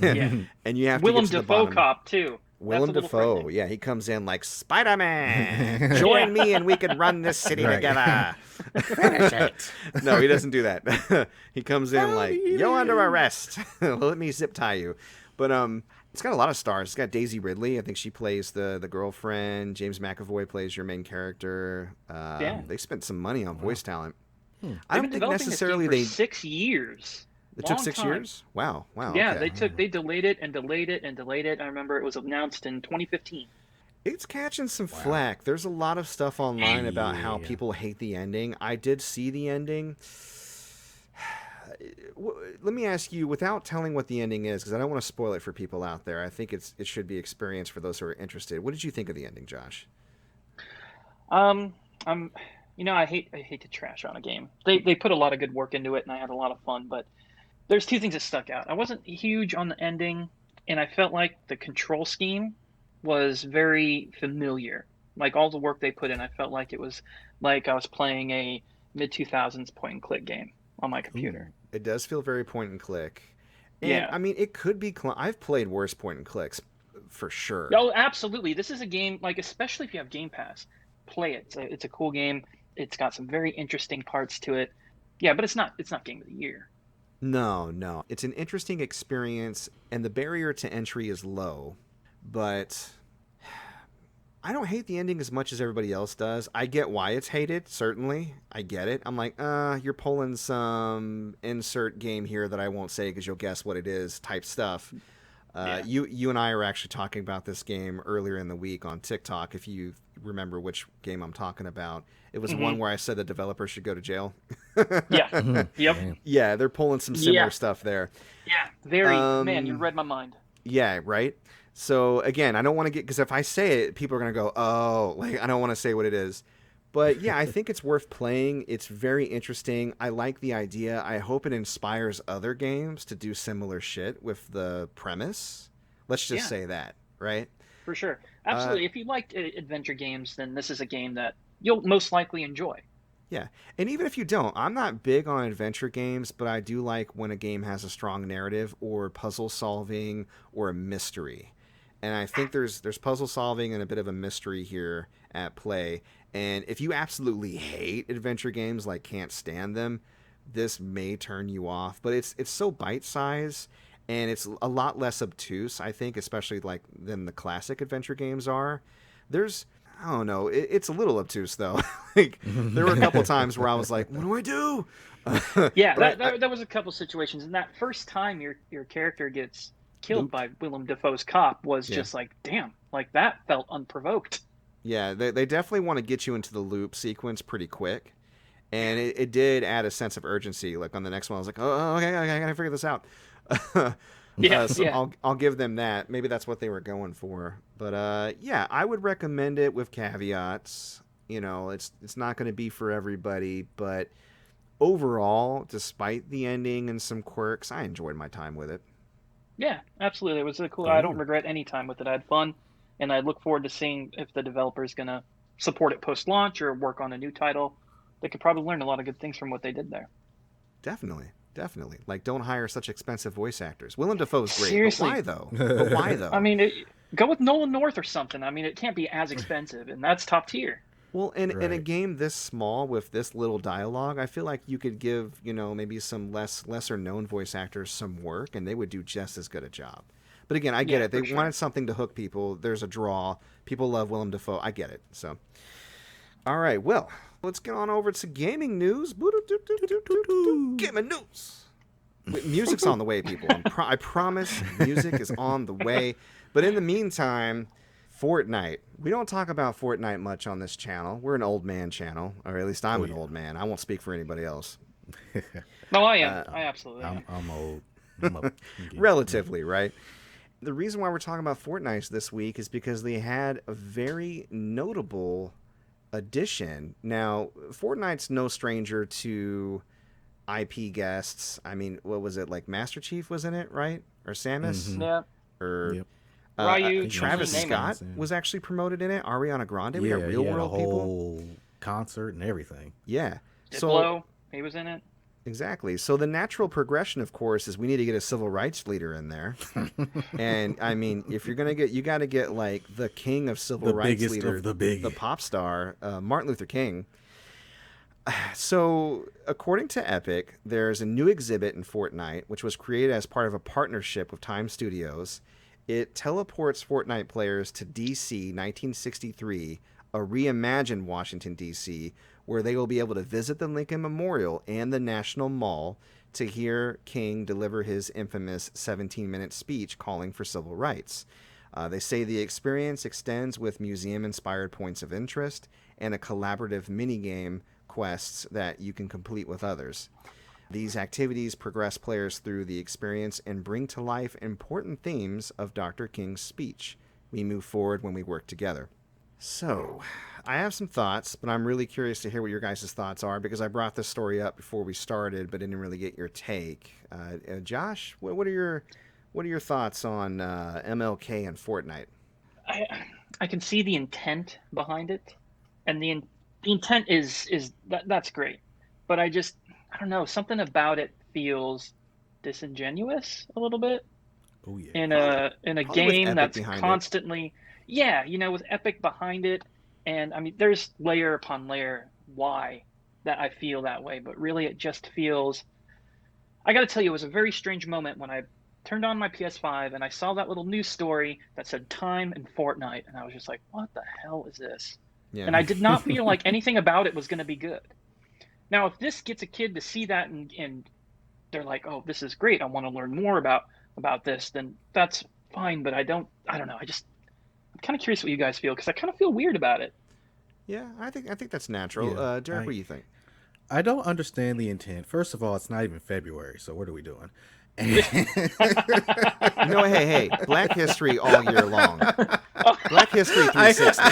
Yeah. And you have Willem to get to the Dafoe bottom. cop too. Willem That's a little Dafoe, frightening. yeah, he comes in like, Spider-Man, join me and we can run this city Right. together. Finish it. No, he doesn't do that. He comes in like, you're under arrest. Let me zip tie you. But it's got a lot of stars. It's got Daisy Ridley. I think she plays the girlfriend. James McAvoy plays your main character. Yeah. They spent some money on voice talent. I They've don't been think developing necessarily this game they... for 6 years. It took Long 6 time. years? Wow. Yeah, Okay. they delayed it and delayed it and delayed it. I remember it was announced in 2015. It's catching some flack. There's a lot of stuff online about how Yeah. people hate the ending. I did see the ending. Let me ask you, without telling what the ending is, because I don't want to spoil it for people out there. I think it should be experienced for those who are interested. What did you think of the ending, Josh? I hate to trash on a game. They put a lot of good work into it, and I had a lot of fun. But there's two things that stuck out. I wasn't huge on the ending, and I felt like the control scheme was very familiar. Like all the work they put in, I felt like it was like I was playing a mid-2000s point-and-click game on my computer. It does feel very point and click. And, Yeah. I mean, it could be... I've played worse point and clicks, for sure. Oh, absolutely. This is a game, like, especially if you have Game Pass, play it. It's a cool game. It's got some very interesting parts to it. Yeah, but it's not Game of the Year. No. It's an interesting experience, and the barrier to entry is low, but I don't hate the ending as much as everybody else does. I get why it's hated, certainly. I get it. I'm like, you're pulling some insert game here that I won't say because you'll guess what it is type stuff. Yeah. You and I were actually talking about this game earlier in the week on TikTok, if you remember which game I'm talking about. It was one where I said the developer should go to jail. Yeah. Yep. Yeah, they're pulling some similar Yeah. stuff there. Yeah. Very, man, you read my mind. Yeah, right? So, again, I don't want to get... Because if I say it, people are going to go, oh, like, I don't want to say what it is. But, yeah, I think it's worth playing. It's very interesting. I like the idea. I hope it inspires other games to do similar shit with the premise. Let's just say that, right? for sure. Absolutely. If you liked adventure games, then this is a game that you'll most likely enjoy. Yeah, and even if you don't, I'm not big on adventure games, but I do like when a game has a strong narrative or puzzle solving or a mystery. And I think there's puzzle solving and a bit of a mystery here at play. And if you absolutely hate adventure games, like can't stand them, this may turn you off. But it's so bite-sized, and it's a lot less obtuse, I think, especially like than the classic adventure games are. I don't know. It's a little obtuse, though. Like, there were a couple times where I was like, what do I do? Yeah, there was a couple situations. And that first time your character gets killed by Willem Dafoe's cop was just like, damn, like that felt unprovoked. Yeah, they definitely want to get you into the loop sequence pretty quick. And it did add a sense of urgency. Like, on the next one, I was like, oh, okay, I gotta figure this out. I'll give them that. Maybe that's what they were going for. But yeah, I would recommend it with caveats. You know, it's not going to be for everybody, but overall, despite the ending and some quirks, I enjoyed my time with it. Yeah, absolutely. It was cool. I don't regret any time with it. I had fun, and I look forward to seeing if the developer is going to support it post-launch or work on a new title. They could probably learn a lot of good things from what they did there. Definitely. Like, don't hire such expensive voice actors. Willem Dafoe's great. Seriously. But why though? I mean, go with Nolan North or something. I mean, it can't be as expensive, and that's top tier. Well, in a game this small with this little dialogue, I feel like you could give, maybe some lesser known voice actors some work, and they would do just as good a job. But again, I get it. They wanted something to hook people. There's a draw. People love Willem Dafoe. I get it. So, all right. Well, let's get on over to gaming news. Gaming news. Music's on the way, people. I promise music is on the way. But in the meantime, Fortnite. We don't talk about Fortnite much on this channel. We're an old man channel, or at least I'm an old man. I won't speak for anybody else. No, I am. I absolutely am. I'm old. Relatively, right? The reason why we're talking about Fortnite this week is because they had a very notable addition. Now, Fortnite's no stranger to IP guests. I mean, what was it, like Master Chief was in it, right? Or Samus? Mm-hmm. Yeah. Or Ryu, Travis Scott was actually promoted in it. Ariana Grande. We got real world people. Whole concert and everything. Yeah. Diplo, he was in it. Exactly. So the natural progression, of course, is we need to get a civil rights leader in there. And I mean, if you're gonna you got to get like the king of civil rights leader, the pop star, Martin Luther King. So, according to Epic, there's a new exhibit in Fortnite, which was created as part of a partnership with Time Studios. It teleports Fortnite players to D.C. 1963, a reimagined Washington, D.C., where they will be able to visit the Lincoln Memorial and the National Mall to hear King deliver his infamous 17-minute speech calling for civil rights. They say the experience extends with museum-inspired points of interest and a collaborative minigame quests that you can complete with others. These activities progress players through the experience and bring to life important themes of Dr. King's speech. We move forward when we work together. So, I have some thoughts, but I'm really curious to hear what your guys' thoughts are because I brought this story up before we started, but didn't really get your take. Josh, what are your thoughts on MLK and Fortnite? I can see the intent behind it, and the intent is that's great, but I don't know, something about it feels disingenuous a little bit. Oh yeah. In a game that's constantly with Epic behind it, and I mean there's layer upon layer why that I feel that way, but really it just feels, I got to tell you, it was a very strange moment when I turned on my PS5 and I saw that little news story that said time and Fortnite, and I was just like, what the hell is this? Yeah. And I did not feel like anything about it was going to be good. Now, if this gets a kid to see that and they're like, oh, this is great, I want to learn more about this, then that's fine. But I don't know. I'm kind of curious what you guys feel because I kind of feel weird about it. Yeah, I think that's natural. Yeah, Derrick, what do you think? I don't understand the intent. First of all, it's not even February, so what are we doing? Hey, Black History all year long. Black History 360.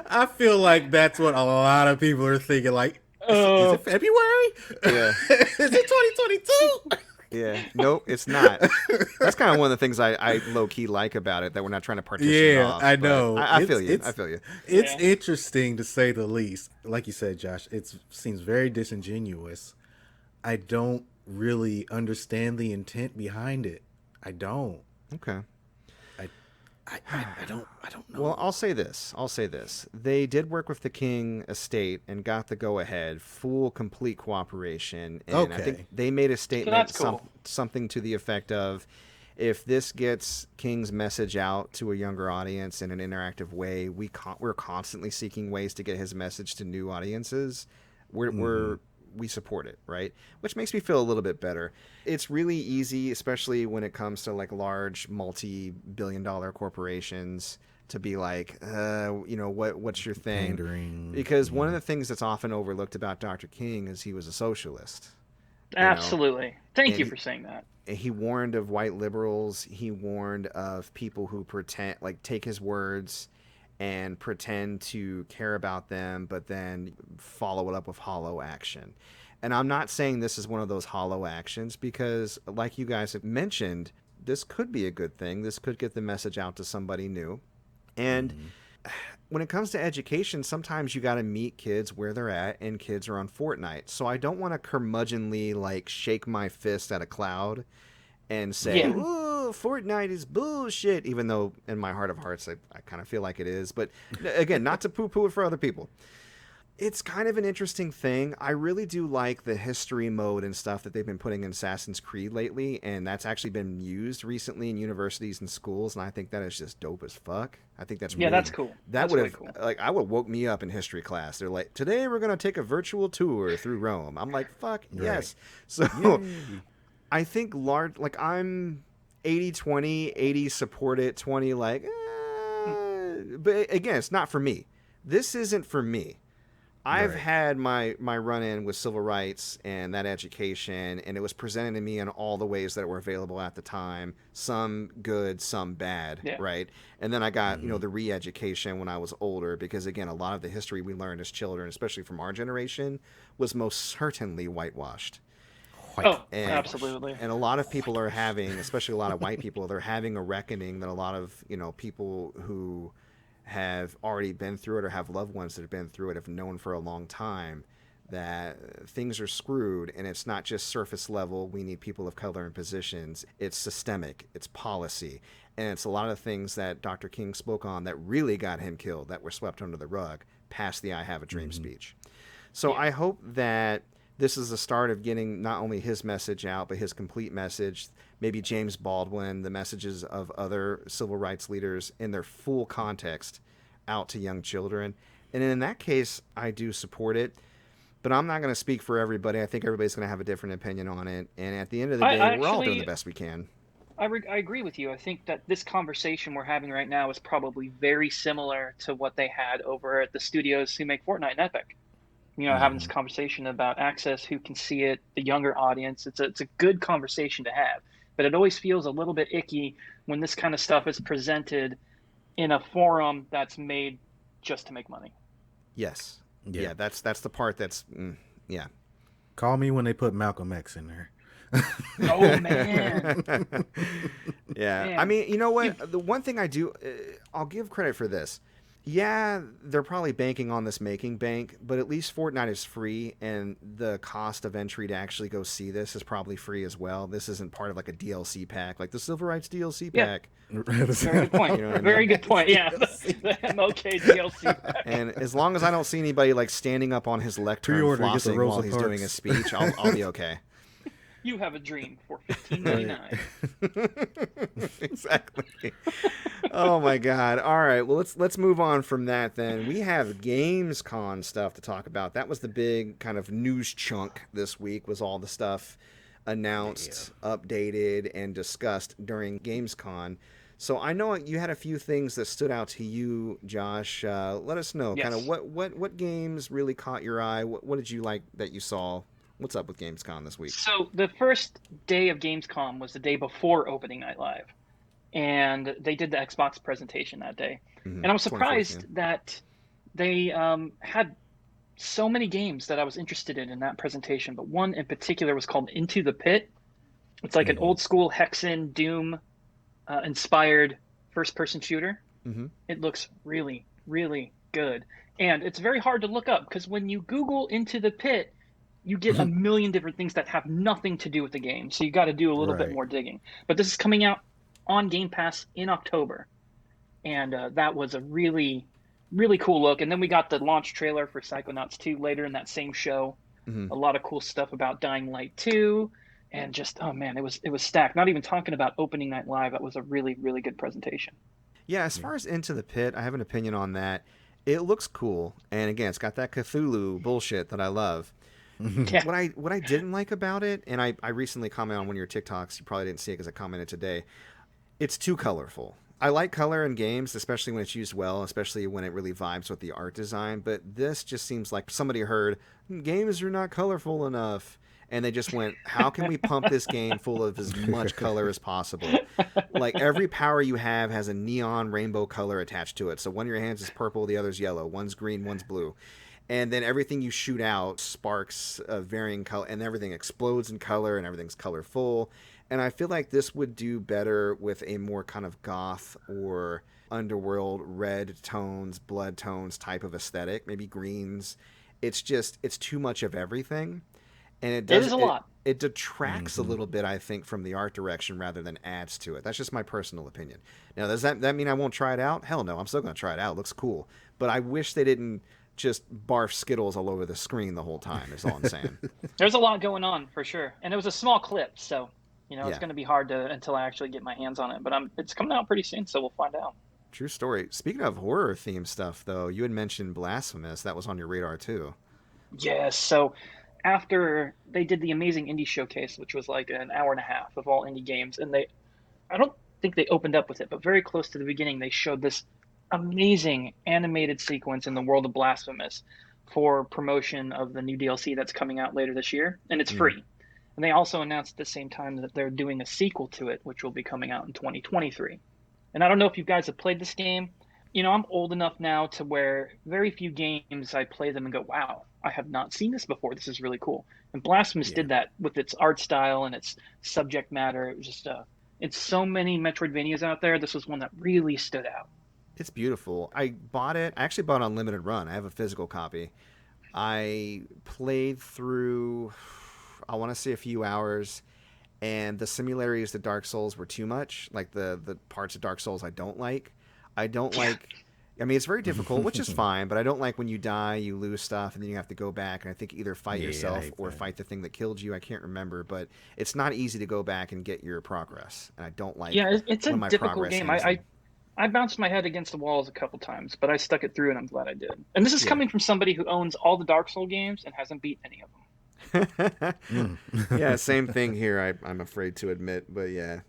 I feel like that's what a lot of people are thinking. Like, is it February? Yeah. Is it 2022? Yeah, nope, it's not. That's kind of one of the things I low key like about it, that we're not trying to partition it off. I but know. I feel you. I feel you. It's Yeah. interesting to say the least. Like you said, Josh, it seems very disingenuous. I don't really understand the intent behind it. I don't. Okay. I don't know. Well, I'll say this. They did work with the King estate and got the go-ahead, full, complete cooperation. And I think Okay. they made a statement, that's cool. something to the effect of, if this gets King's message out to a younger audience in an interactive way, we're constantly seeking ways to get his message to new audiences. We support it, right? Which makes me feel a little bit better. It's really easy, especially when it comes to like large multi-billion-dollar corporations, to be like, what's your thing? Pandering. Because one of the things that's often overlooked about Dr. King is he was a socialist. Absolutely. Thank And you for saying that. He warned of white liberals. He warned of people who take his words and pretend to care about them, but then follow it up with hollow action. And I'm not saying this is one of those hollow actions, because like you guys have mentioned, this could be a good thing. This could get the message out to somebody new. And when it comes to education, sometimes you got to meet kids where they're at, and kids are on Fortnite. So I don't want to curmudgeonly like shake my fist at a cloud and say, Yeah. "Ooh, Fortnite is bullshit," even though in my heart of hearts I kind of feel like it is. But again, not to poo-poo it for other people. It's kind of an interesting thing. I really do like the history mode and stuff that they've been putting in Assassin's Creed lately, and that's actually been used recently in universities and schools, and I think that is just dope as fuck. I think that's really, that's cool. That That's would really have cool. like I would woke me up in history class. They're like, "Today we're gonna take a virtual tour through Rome." I'm like, "Fuck yes!" So I think I'm 80-20, 80 support it, 20 like, but again, it's not for me. This isn't for me. I've had my run-in with civil rights and that education, and it was presented to me in all the ways that were available at the time, some good, some bad, right? And then I got, the re-education when I was older, because again, a lot of the history we learned as children, especially from our generation, was most certainly whitewashed. Absolutely. And a lot of people are having, especially a lot of white people, they're having a reckoning that a lot of, people who have already been through it or have loved ones that have been through it have known for a long time that things are screwed, and it's not just surface level. We need people of color in positions. It's systemic. It's policy. And it's a lot of things that Dr. King spoke on that really got him killed, that were swept under the rug past the I Have a Dream speech. So I hope that this is the start of getting not only his message out, but his complete message, maybe James Baldwin, the messages of other civil rights leaders in their full context out to young children. And in that case, I do support it. But I'm not going to speak for everybody. I think everybody's going to have a different opinion on it. And at the end of the day, we're all doing the best we can. I agree with you. I think that this conversation we're having right now is probably very similar to what they had over at the studios who make Fortnite and Epic. Having this conversation about access, who can see it, the younger audience. It's a good conversation to have, but it always feels a little bit icky when this kind of stuff is presented in a forum that's made just to make money. Yes. Yeah, that's the part that's, Call me when they put Malcolm X in there. Oh, man. Yeah. Man. I mean, you know what? The one thing I do, I'll give credit for this. Yeah, they're probably banking on this making bank, but at least Fortnite is free, and the cost of entry to actually go see this is probably free as well. This isn't part of like a DLC pack, like the Civil Rights DLC pack. Very good point. You know what I mean? Very good point. Yeah, the MOK DLC pack. And as long as I don't see anybody like standing up on his lectern Pre-order, get the flossing Rosa while he's Parks. doing his speech, I'll be okay. You have a dream for $15.99. Exactly. Oh my God. All right. Well, let's move on from that then. We have Gamescom stuff to talk about. That was the big kind of news chunk this week, was all the stuff announced, updated, and discussed during Gamescom. So I know you had a few things that stood out to you, Josh. Let us know kind of what games really caught your eye. What did you like that you saw? What's up with Gamescom this week? So the first day of Gamescom was the day before opening night live, and they did the Xbox presentation that day. And I was surprised that they had so many games that I was interested in that presentation, but one in particular was called Into the Pit. It's like an old school Hexen Doom inspired first person shooter. Mm-hmm. It looks really, really good. And it's very hard to look up because when you Google Into the Pit, you get a million different things that have nothing to do with the game. So you got to do a little bit Right. more digging. But this is coming out on Game Pass in October. And that was a really, really cool look. And then we got the launch trailer for Psychonauts 2 later in that same show. Mm-hmm. A lot of cool stuff about Dying Light 2. And just, oh man, it was stacked. Not even talking about opening night live. That was a really, really good presentation. Yeah, as far as Into the Pit, I have an opinion on that. It looks cool, and again, it's got that Cthulhu bullshit that I love. Yeah. What I didn't like about it, and I recently commented on one of your TikToks. You probably didn't see it because I commented today. It's too colorful. I like color in games, especially when it's used well, especially when it really vibes with the art design. But this just seems like somebody heard games are not colorful enough, and they just went, how can we pump this game full of as much color as possible? Like every power you have has a neon rainbow color attached to it. So one of your hands is purple, the other's yellow, one's green, one's blue. And then everything you shoot out sparks of varying color, and everything explodes in color, and everything's colorful. And I feel like this would do better with a more kind of goth or underworld red tones, blood tones type of aesthetic, maybe greens. It's too much of everything. And it is a lot. It detracts a little bit, I think, from the art direction rather than adds to it. That's just my personal opinion. Now, does that mean I won't try it out? Hell no, I'm still going to try it out. It looks cool. But I wish they didn't just barf Skittles all over the screen the whole time, is all I'm saying. There's a lot going on, for sure. And it was a small clip, so, it's Yeah. going to be hard until I actually get my hands on it. But it's coming out pretty soon, so we'll find out. True story. Speaking of horror-themed stuff, though, you had mentioned Blasphemous. That was on your radar, too. Yes, so after they did the amazing indie showcase, which was like an hour and a half of all indie games, and I don't think they opened up with it, but very close to the beginning, they showed this amazing animated sequence in the world of Blasphemous for promotion of the new DLC that's coming out later this year, and it's free. And they also announced at the same time that they're doing a sequel to it, which will be coming out in 2023. And I don't know if you guys have played this game. I'm old enough now to where very few games I play them and go, wow, I have not seen this before. This is really cool. And Blasphemous did that with its art style and its subject matter. It was just, it's so many Metroidvanias out there. This was one that really stood out. It's beautiful. I bought it. I actually bought it on limited run. I have a physical copy. I played through, I want to say a few hours, and the similarities to Dark Souls were too much. Like the parts of Dark Souls I don't like. I don't like, I mean, it's very difficult, which is fine, but I don't like when you die, you lose stuff, and then you have to go back and I think either fight yourself or fight the thing that killed you. I can't remember, but it's not easy to go back and get your progress. And I don't like it's a difficult game. I bounced my head against the walls a couple times, but I stuck it through and I'm glad I did. And this is coming from somebody who owns all the Dark Souls games and hasn't beat any of them. Yeah, same thing here. I'm afraid to admit, but yeah.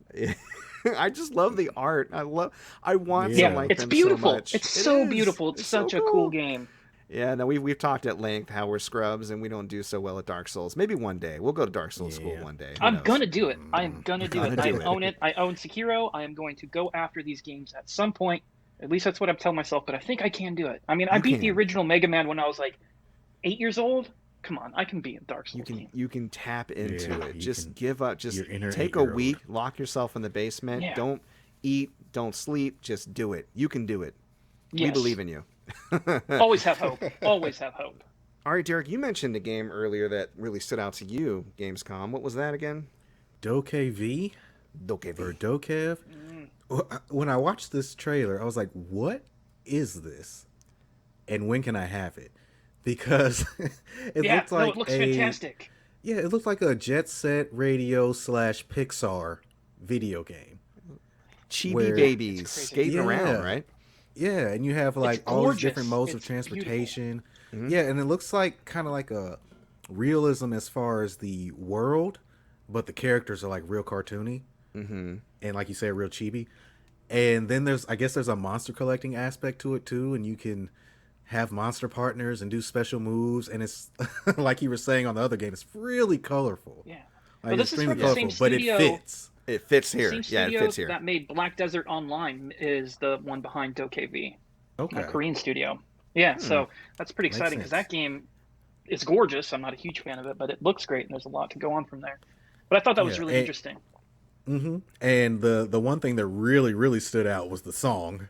I just love the art. I want some like it's them beautiful. so much. It's so beautiful. It's such a cool game. Yeah, no, we've talked at length how we're scrubs and we don't do so well at Dark Souls. Maybe one day we'll go to Dark Souls school one day. I'm gonna do it. I am gonna do it. I own it. I own Sekiro. I am going to go after these games at some point. At least that's what I'm telling myself. But I think I can do it. I mean, I beat the original Mega Man when I was like 8 years old. Come on, I can be a Dark Souls game. You can tap into it. Just give up. Just take a week, lock yourself in the basement. Yeah. Don't eat, don't sleep. Just do it. You can do it. Yes. We believe in you. Always have hope. Always have hope. All right, Derrick, you mentioned a game earlier that really stood out to you, Gamescom. What was that again? Dokev? Or Dokev? When I watched this trailer, I was like, what is this? And when can I have it? Because it looks fantastic. Yeah, it looked like a Jet Set Radio / Pixar video game. Chibi babies skating around, right? Yeah, and you have like all these different modes of transportation. Yeah, and it looks like kind of like a realism as far as the world, but the characters are like real cartoony. Mm-hmm. And like you say, real chibi. And then I guess there's a monster collecting aspect to it too, and you can have monster partners and do special moves, and it's like you were saying on the other game, it's really colorful. Yeah. Like, this is from the same but studio. It fits. It fits here. Same Yeah, it studio fits here. that made Black Desert Online is the one behind Dokev. Okay. A Korean studio. Yeah, so that's pretty exciting because that game is gorgeous. I'm not a huge fan of it, but it looks great, and there's a lot to go on from there. But I thought that was really interesting. Mm-hmm. And the one thing that really stood out was the song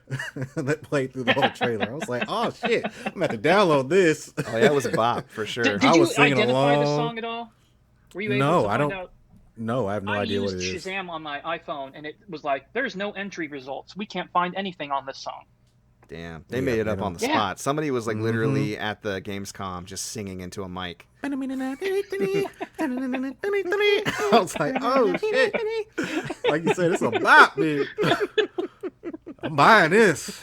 that played through the whole trailer. I was like, oh shit, I'm gonna have to download this. Oh yeah, it was a bop for sure. Did I you was singing identify along. the song at all? Were you able No, to I find don't. out? No, I have no idea what it I is. used Shazam on my iPhone, and it was like, there's no entry results. We can't find anything on this song. Damn, they made it up on the Yeah. spot. Somebody was like literally at the Gamescom just singing into a mic. I was like, oh shit. Like you said, it's a bop, dude. I'm buying this.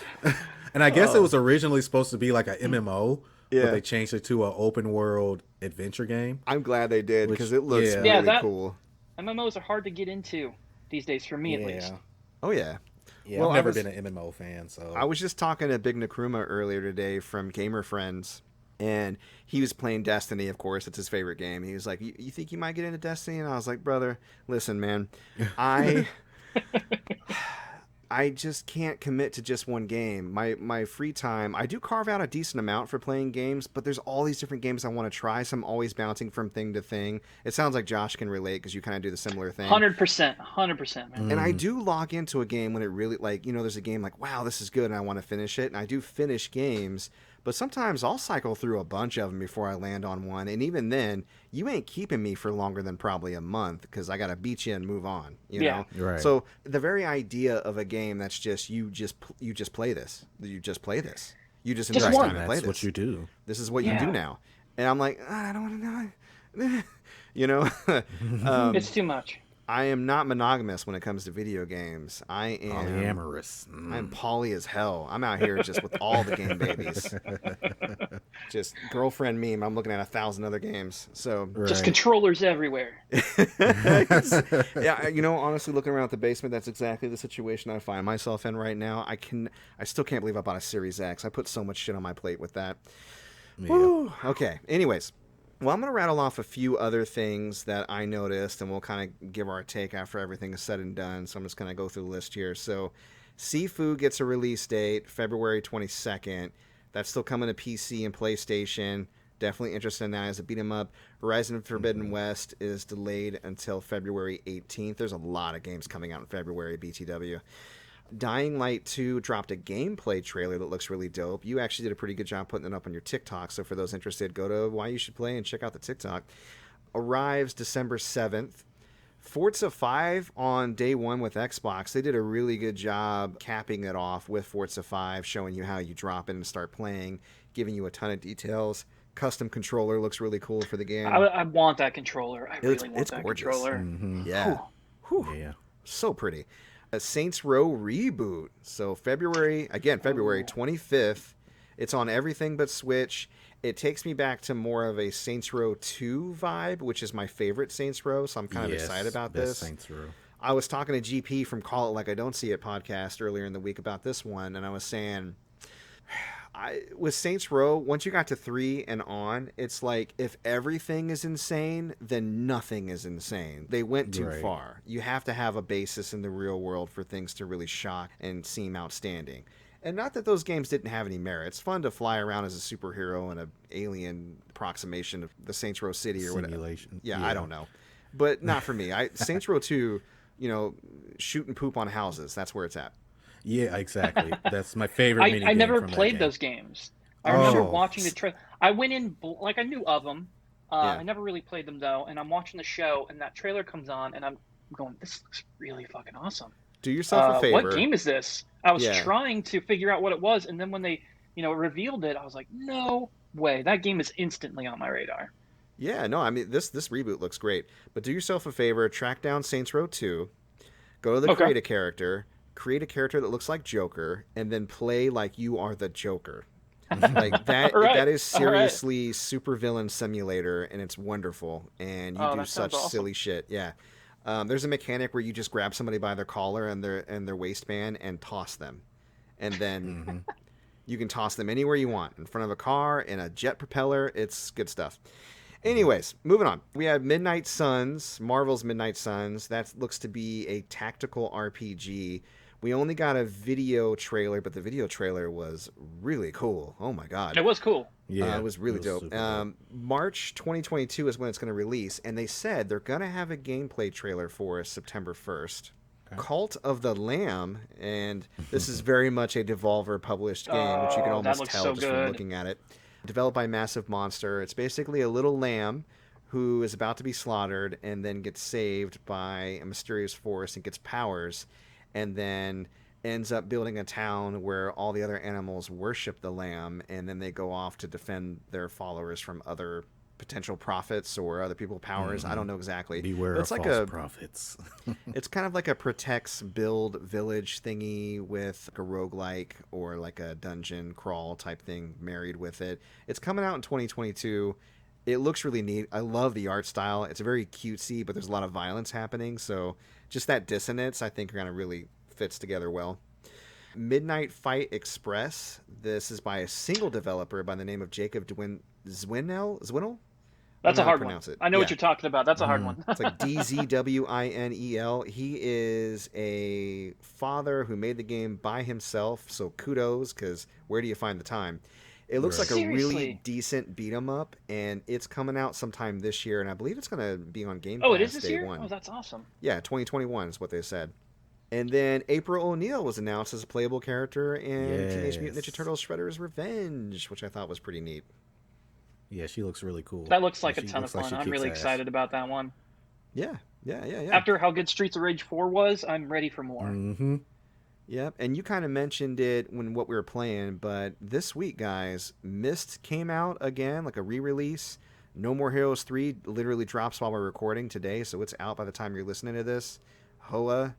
And I guess it was originally supposed to be like an MMO, but they changed it to an open world adventure game. I'm glad they did because it looks Yeah. really cool. MMOs are hard to get into these days, for me at least. Oh yeah. Yeah, Well, I've never been an MMO fan, so I was just talking to Big Nakruma earlier today from Gamer Friends, and he was playing Destiny, of course. It's his favorite game. He was like, you think you might get into Destiny? And I was like, brother, listen, man, I just can't commit to just one game. My free time, I do carve out a decent amount for playing games, but there's all these different games I want to try, so I'm always bouncing from thing to thing. It sounds like Josh can relate because you kind of do the similar thing. 100%, man. And I do log into a game when it really, like, there's a game like, wow, this is good, and I want to finish it, and I do finish games, but sometimes I'll cycle through a bunch of them before I land on one, and even then, you ain't keeping me for longer than probably a month, because I got to beat you and move on, you know? Right. So the very idea of a game that's just, you just play this. You just play this. You just invest time and play this. That's what you do. This is what you do now. And I'm like, I don't want to know. It's too much. I am not monogamous when it comes to video games. I am polyamorous. I'm poly as hell. I'm out here just with all the game babies. Just girlfriend meme. I'm looking at 1,000 other games. So just controllers everywhere. Yeah, honestly, looking around the basement, that's exactly the situation I find myself in right now. I still can't believe I bought a Series X. I put so much shit on my plate with that. Yeah. Woo. Okay. Anyways. Well, I'm going to rattle off a few other things that I noticed, and we'll kind of give our take after everything is said and done. So I'm just going to go through the list here. So Sifu gets a release date, February 22nd. That's still coming to PC and PlayStation. Definitely interested in that as a beat 'em up. Horizon Forbidden West is delayed until February 18th. There's a lot of games coming out in February, BTW. Dying Light 2 dropped a gameplay trailer that looks really dope. You actually did a pretty good job putting it up on your TikTok, so for those interested, go to Why You Should Play and check out the TikTok. Arrives December 7th. Forza 5 on day one with Xbox. They did a really good job capping it off with Forza 5, showing you how you drop in and start playing, giving you a ton of details. Custom controller looks really cool for the game. I want that controller. I really want that gorgeous. controller. Mm-hmm. Yeah. Whew. Yeah. So pretty. A Saints Row reboot. So February 25th. It's on everything but Switch. It takes me back to more of a Saints Row 2 vibe, which is my favorite Saints Row, so I'm kind of excited about this. Saints Row. I was talking to GP from Call It Like I Don't See It podcast earlier in the week about this one, and I was saying, with Saints Row, once you got to 3 and on, it's like if everything is insane, then nothing is insane. They went too far. You have to have a basis in the real world for things to really shock and seem outstanding. And not that those games didn't have any merit. It's fun to fly around as a superhero in an alien approximation of the Saints Row City or whatever. Yeah, I don't know. But not for me. Saints Row 2, shoot and poop on houses. That's where it's at. Yeah, exactly. That's my favorite mini game. I never from played that game. those games. I remember watching the trailer. I went in, I knew of them. I never really played them, though. And I'm watching the show, and that trailer comes on, and I'm going, this looks really fucking awesome. Do yourself a favor. What game is this? I was trying to figure out what it was, and then when they, revealed it, I was like, no way. That game is instantly on my radar. Yeah, no, I mean, this reboot looks great. But do yourself a favor, track down Saints Row 2, go to the create a character that looks like Joker, and then play like you are the Joker. Like that that is seriously supervillain simulator, and it's wonderful. And you do such silly shit. Yeah. There's a mechanic where you just grab somebody by their collar and their waistband and toss them. And then you can toss them anywhere you want, in front of a car, in a jet propeller. It's good stuff. Anyways, moving on. We have Midnight Suns, Marvel's Midnight Suns. That looks to be a tactical RPG We only got a video trailer, but the video trailer was really cool. Oh my god. It was cool. Yeah, it was really dope. super dope. March 2022 is when it's going to release, and they said they're going to have a gameplay trailer for us September 1st. Okay. Cult of the Lamb, and this is very much a Devolver published game, which you can almost tell just from looking at it. Developed by Massive Monster. It's basically a little lamb who is about to be slaughtered and then gets saved by a mysterious force and gets powers, and then ends up building a town where all the other animals worship the lamb, and then they go off to defend their followers from other potential prophets or other people powers. I don't know exactly. Beware of false prophets. It's kind of like a protects build village thingy with like a roguelike or like a dungeon crawl type thing married with it. It's coming out in 2022. It looks really neat. I love the art style. It's very cutesy, but there's a lot of violence happening. So just that dissonance, I think, kind of really fits together well. Midnight Fight Express. This is by a single developer by the name of Jacob Zwinel? That's a hard one. I know what you're talking about. That's a hard one. It's like Dzwinel. He is a father who made the game by himself, so kudos, because where do you find the time? It looks like a really decent beat 'em up, and it's coming out sometime this year, and I believe it's going to be on Game Pass. Oh, it is this day year? one. Oh, that's awesome. Yeah, 2021 is what they said. And then April O'Neil was announced as a playable character in Teenage Mutant Ninja Turtles Shredder's Revenge, which I thought was pretty neat. Yeah, she looks really cool. That looks like a ton of fun. I'm really excited about that one. Yeah. After how good Streets of Rage 4 was, I'm ready for more. Mm-hmm. Yep, and you kind of mentioned it when what we were playing, but this week, guys, Myst came out again, like a re-release. No More Heroes 3 literally drops while we're recording today, so it's out by the time you're listening to this. Hoa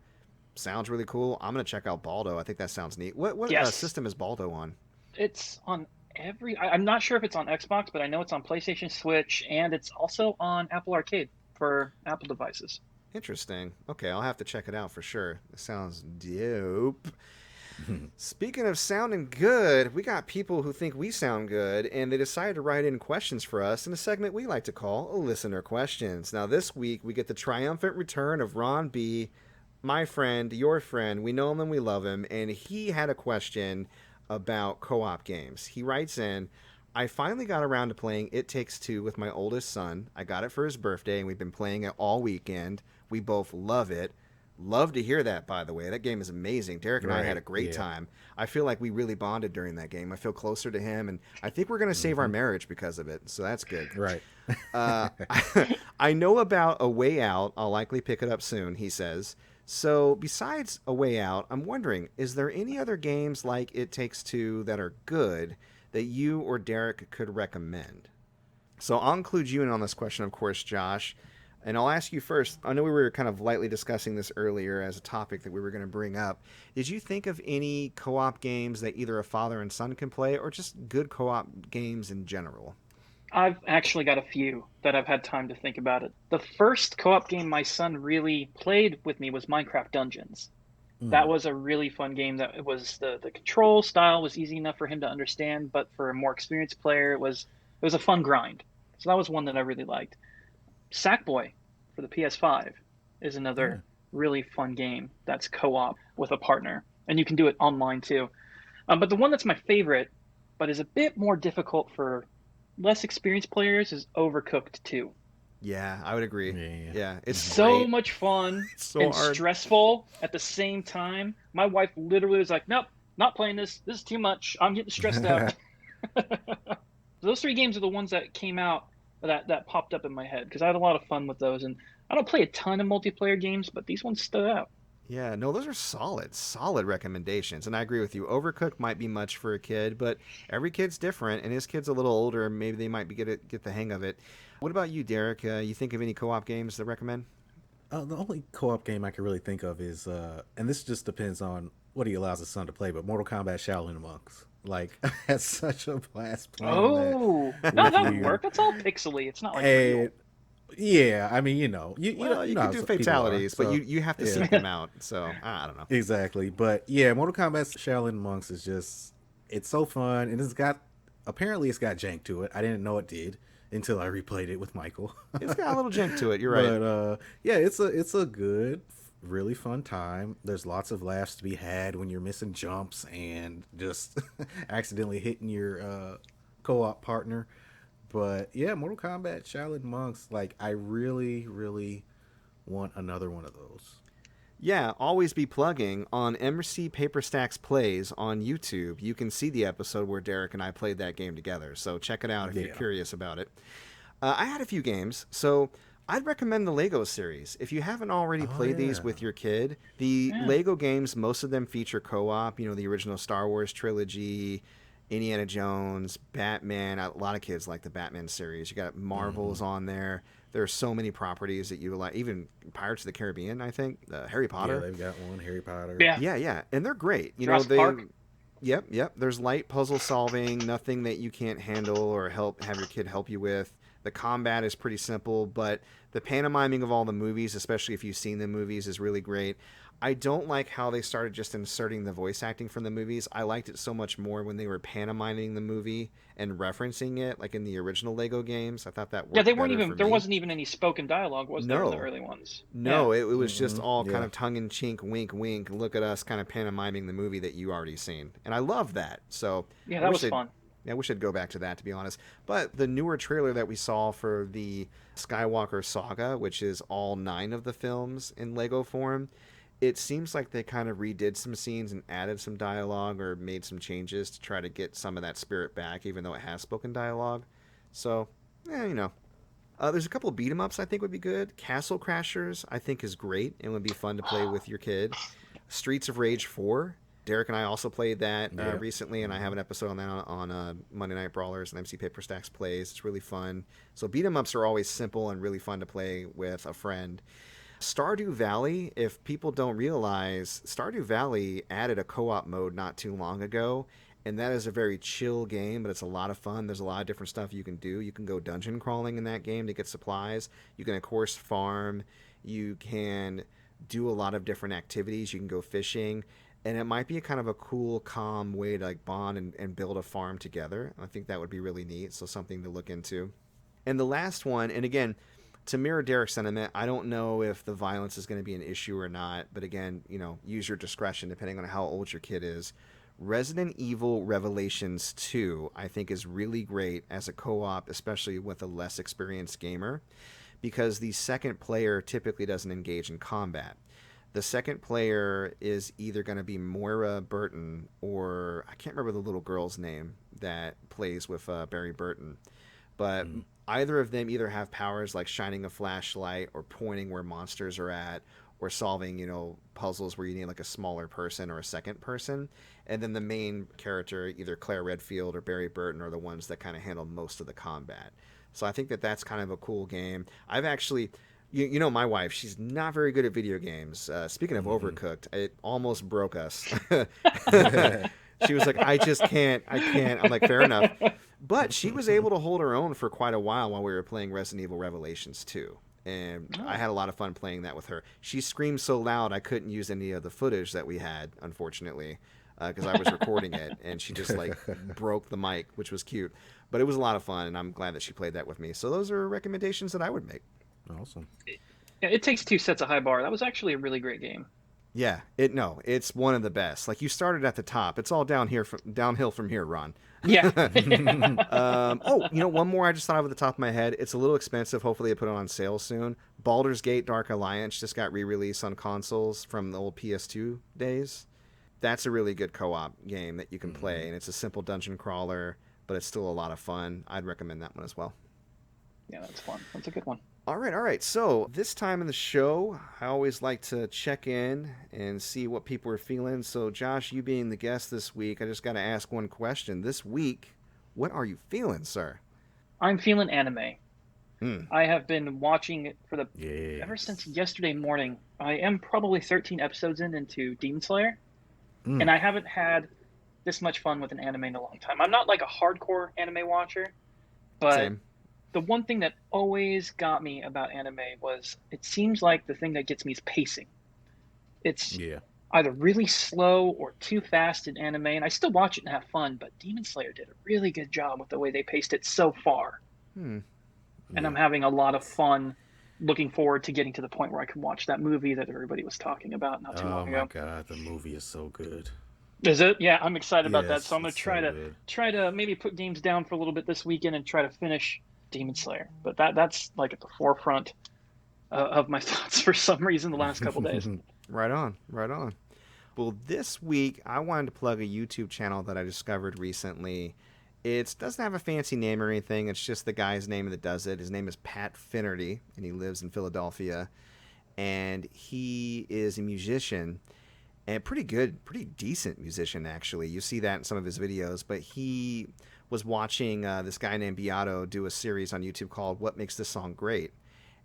sounds really cool. I'm going to check out Baldo. I think that sounds neat. What system is Baldo on? It's on I'm not sure if it's on Xbox, but I know it's on PlayStation, Switch, and it's also on Apple Arcade for Apple devices. Interesting. Okay, I'll have to check it out for sure. It sounds dope. Speaking of sounding good, we got people who think we sound good, and they decided to write in questions for us in a segment we like to call Listener Questions. Now, this week, we get the triumphant return of Ron B., my friend, your friend. We know him and we love him, and he had a question about co-op games. He writes in, I finally got around to playing It Takes Two with my oldest son. I got it for his birthday, and we've been playing it all weekend. We both love it. Love to hear that, by the way. That game is amazing. Derrick and I had a great time. I feel like we really bonded during that game. I feel closer to him, and I think we're going to save our marriage because of it, so that's good. Right. I know about A Way Out. I'll likely pick it up soon, he says. So besides A Way Out, I'm wondering, is there any other games like It Takes Two that are good that you or Derrick could recommend? So I'll include you in on this question, of course, Josh. And I'll ask you first. I know we were kind of lightly discussing this earlier as a topic that we were going to bring up. Did you think of any co-op games that either a father and son can play, or just good co-op games in general? I've actually got a few that I've had time to think about it. The first co-op game my son really played with me was Minecraft Dungeons. That was a really fun game. That it was the control style was easy enough for him to understand, but for a more experienced player, it was a fun grind. So that was one that I really liked. Sackboy for the PS5 is another really fun game that's co-op with a partner, and you can do it online too. But the one that's my favorite, but is a bit more difficult for less experienced players, is Overcooked 2. Yeah, I would agree. Yeah, it's so great. much fun so and hard. Stressful at the same time. My wife literally was like, nope, not playing this. This is too much. I'm getting stressed out. Those three games are the ones that came out that popped up in my head because I had a lot of fun with those. And I don't play a ton of multiplayer games, but these ones stood out. Yeah, no, those are solid recommendations. And I agree with you. Overcooked might be much for a kid, but every kid's different, and his kid's a little older. Maybe they might get the hang of it. What about you, Derrick? You think of any co-op games to recommend? The only co-op game I can really think of is, and this just depends on what he allows his son to play, but Mortal Kombat Shaolin Monks. Like, I had such a blast playing that. No, that would work. It's all pixely. It's not like real. Yeah, I mean, you know can do fatalities, but you have to seek them out. So I don't know exactly. But yeah, Mortal Kombat Shaolin Monks is just, it's so fun, and it's got jank to it. I didn't know it did until I replayed it with Michael. It's got a little jank to it. You're right. But yeah, it's a good, really fun time. There's lots of laughs to be had when you're missing jumps and just accidentally hitting your co-op partner. But yeah, Mortal Kombat Shaolin Monks, like I really, really want another one of those. Yeah, always be plugging on MC Paper Stacks Plays on YouTube. You can see the episode where Derrick and I played that game together. So check it out if you're curious about it. I had a few games, so I'd recommend the Lego series. If you haven't already played these with your kid, the Lego games, most of them feature co-op. You know, the original Star Wars trilogy, Indiana Jones, Batman. A lot of kids like the Batman series. You got Marvel's on there. There are so many properties that you like. Even Pirates of the Caribbean, I think. Harry Potter. Yeah, they've got one. Harry Potter. Yeah. And they're great. Jurassic Park. Yep. There's light puzzle solving, nothing that you can't handle or have your kid help you with. The combat is pretty simple, but the pantomiming of all the movies, especially if you've seen the movies, is really great. I don't like how they started just inserting the voice acting from the movies. I liked it so much more when they were pantomiming the movie and referencing it, like in the original Lego games. I thought that worked. Yeah, they weren't better even. for There me. wasn't even any spoken dialogue, was there, in the early ones? No, it was just all kind of tongue-in-cheek, wink, look at us kind of pantomiming the movie that you already seen. And I love that. So yeah, that was fun. I wish I'd go back to that, to be honest. But the newer trailer that we saw for the Skywalker Saga, which is all 9 of the films in Lego form, it seems like they kind of redid some scenes and added some dialogue or made some changes to try to get some of that spirit back, even though it has spoken dialogue. So, there's a couple of beat-em-ups I think would be good. Castle Crashers I think is great and would be fun to play with your kid. Streets of Rage 4. Derrick and I also played that recently, and I have an episode on that on Monday Night Brawlers and MC Paper Stacks Plays. It's really fun. So beat-em-ups are always simple and really fun to play with a friend. Stardew Valley, if people don't realize, Stardew Valley added a co-op mode not too long ago, and that is a very chill game, but it's a lot of fun. There's a lot of different stuff you can do. You can go dungeon crawling in that game to get supplies. You can, of course, farm. You can do a lot of different activities. You can go fishing. And it might be a kind of a cool, calm way to like bond and build a farm together. I think that would be really neat. So something to look into. And the last one, and again, to mirror Derrick's sentiment, I don't know if the violence is going to be an issue or not. But again, use your discretion depending on how old your kid is. Resident Evil Revelations 2, I think, is really great as a co-op, especially with a less experienced gamer, because the second player typically doesn't engage in combat. The second player is either going to be Moira Burton or I can't remember the little girl's name that plays with Barry Burton. But either of them either have powers like shining a flashlight or pointing where monsters are at or solving, puzzles where you need like a smaller person or a second person. And then the main character, either Claire Redfield or Barry Burton, are the ones that kind of handle most of the combat. So I think that that's kind of a cool game. I've actually... my wife, she's not very good at video games. Speaking of Overcooked, it almost broke us. She was like, I can't. I'm like, fair enough. But she was able to hold her own for quite a while we were playing Resident Evil Revelations 2. And I had a lot of fun playing that with her. She screamed so loud I couldn't use any of the footage that we had, unfortunately, because I was recording it. And she just broke the mic, which was cute. But it was a lot of fun, and I'm glad that she played that with me. So those are recommendations that I would make. Awesome. It takes 2 sets of high bar. That was actually a really great game. Yeah, it's one of the best. Like, you started at the top. It's all downhill from here, Ron. Yeah. One more I just thought of at the top of my head. It's a little expensive. Hopefully they put it on sale soon. Baldur's Gate Dark Alliance just got re-released on consoles from the old PS2 days. That's a really good co-op game that you can play, and it's a simple dungeon crawler, but it's still a lot of fun. I'd recommend that one as well. Yeah, that's fun. That's a good one. All right. So this time in the show, I always like to check in and see what people are feeling. So Josh, you being the guest this week, I just got to ask one question. This week, what are you feeling, sir? I'm feeling anime. I have been watching it ever since yesterday morning. I am probably 13 episodes into Demon Slayer, and I haven't had this much fun with an anime in a long time. I'm not like a hardcore anime watcher, but... Same. The one thing that always got me about anime was it seems like the thing that gets me is pacing. It's either really slow or too fast in anime, and I still watch it and have fun, but Demon Slayer did a really good job with the way they paced it so far. And I'm having a lot of fun looking forward to getting to the point where I can watch that movie that everybody was talking about not too Oh long my ago. god, the movie is so good. Is it? Yeah, I'm excited about that. Yes, So I'm gonna it's so good. try to maybe put games down for a little bit this weekend and try to finish Demon Slayer. But that's like at the forefront of my thoughts for some reason the last couple days. Right on, right on. Well, this week I wanted to plug a YouTube channel that I discovered recently. It doesn't have a fancy name or anything. It's just the guy's name that does it. His name is Pat Finnerty, and he lives in Philadelphia. And he is a musician, and pretty good, pretty decent musician, actually. You see that in some of his videos. But he was watching this guy named Baldo do a series on YouTube called What Makes This Song Great?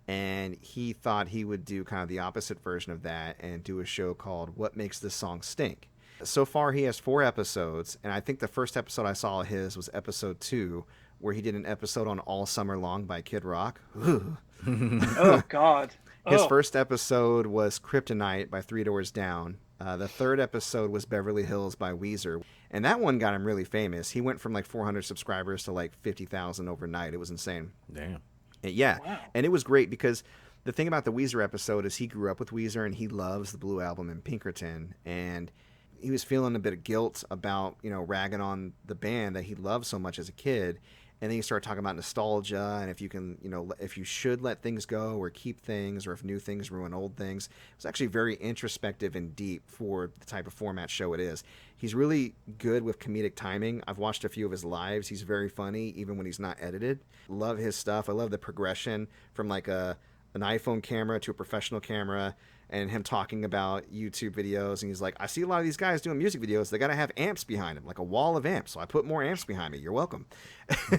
And he thought he would do kind of the opposite version of that and do a show called What Makes This Song Stink? So far, he has 4 episodes, and I think the first episode I saw of his was episode 2, where he did an episode on All Summer Long by Kid Rock. Oh, God. His Oh. first episode was Kryptonite by Three Doors Down. The third episode was Beverly Hills by Weezer. And that one got him really famous. He went from like 400 subscribers to like 50,000 overnight. It was insane. Damn. Yeah, Wow. and it was great because the thing about the Weezer episode is he grew up with Weezer and he loves the Blue Album and Pinkerton, and he was feeling a bit of guilt about, ragging on the band that he loved so much as a kid. And then you start talking about nostalgia and if you can, if you should let things go or keep things, or if new things ruin old things. It was actually very introspective and deep for the type of format show it is. He's really good with comedic timing. I've watched a few of his lives. He's very funny, even when he's not edited. Love his stuff. I love the progression from like an iPhone camera to a professional camera, and him talking about YouTube videos. And he's like, I see a lot of these guys doing music videos. They got to have amps behind them, like a wall of amps. So I put more amps behind me. You're welcome.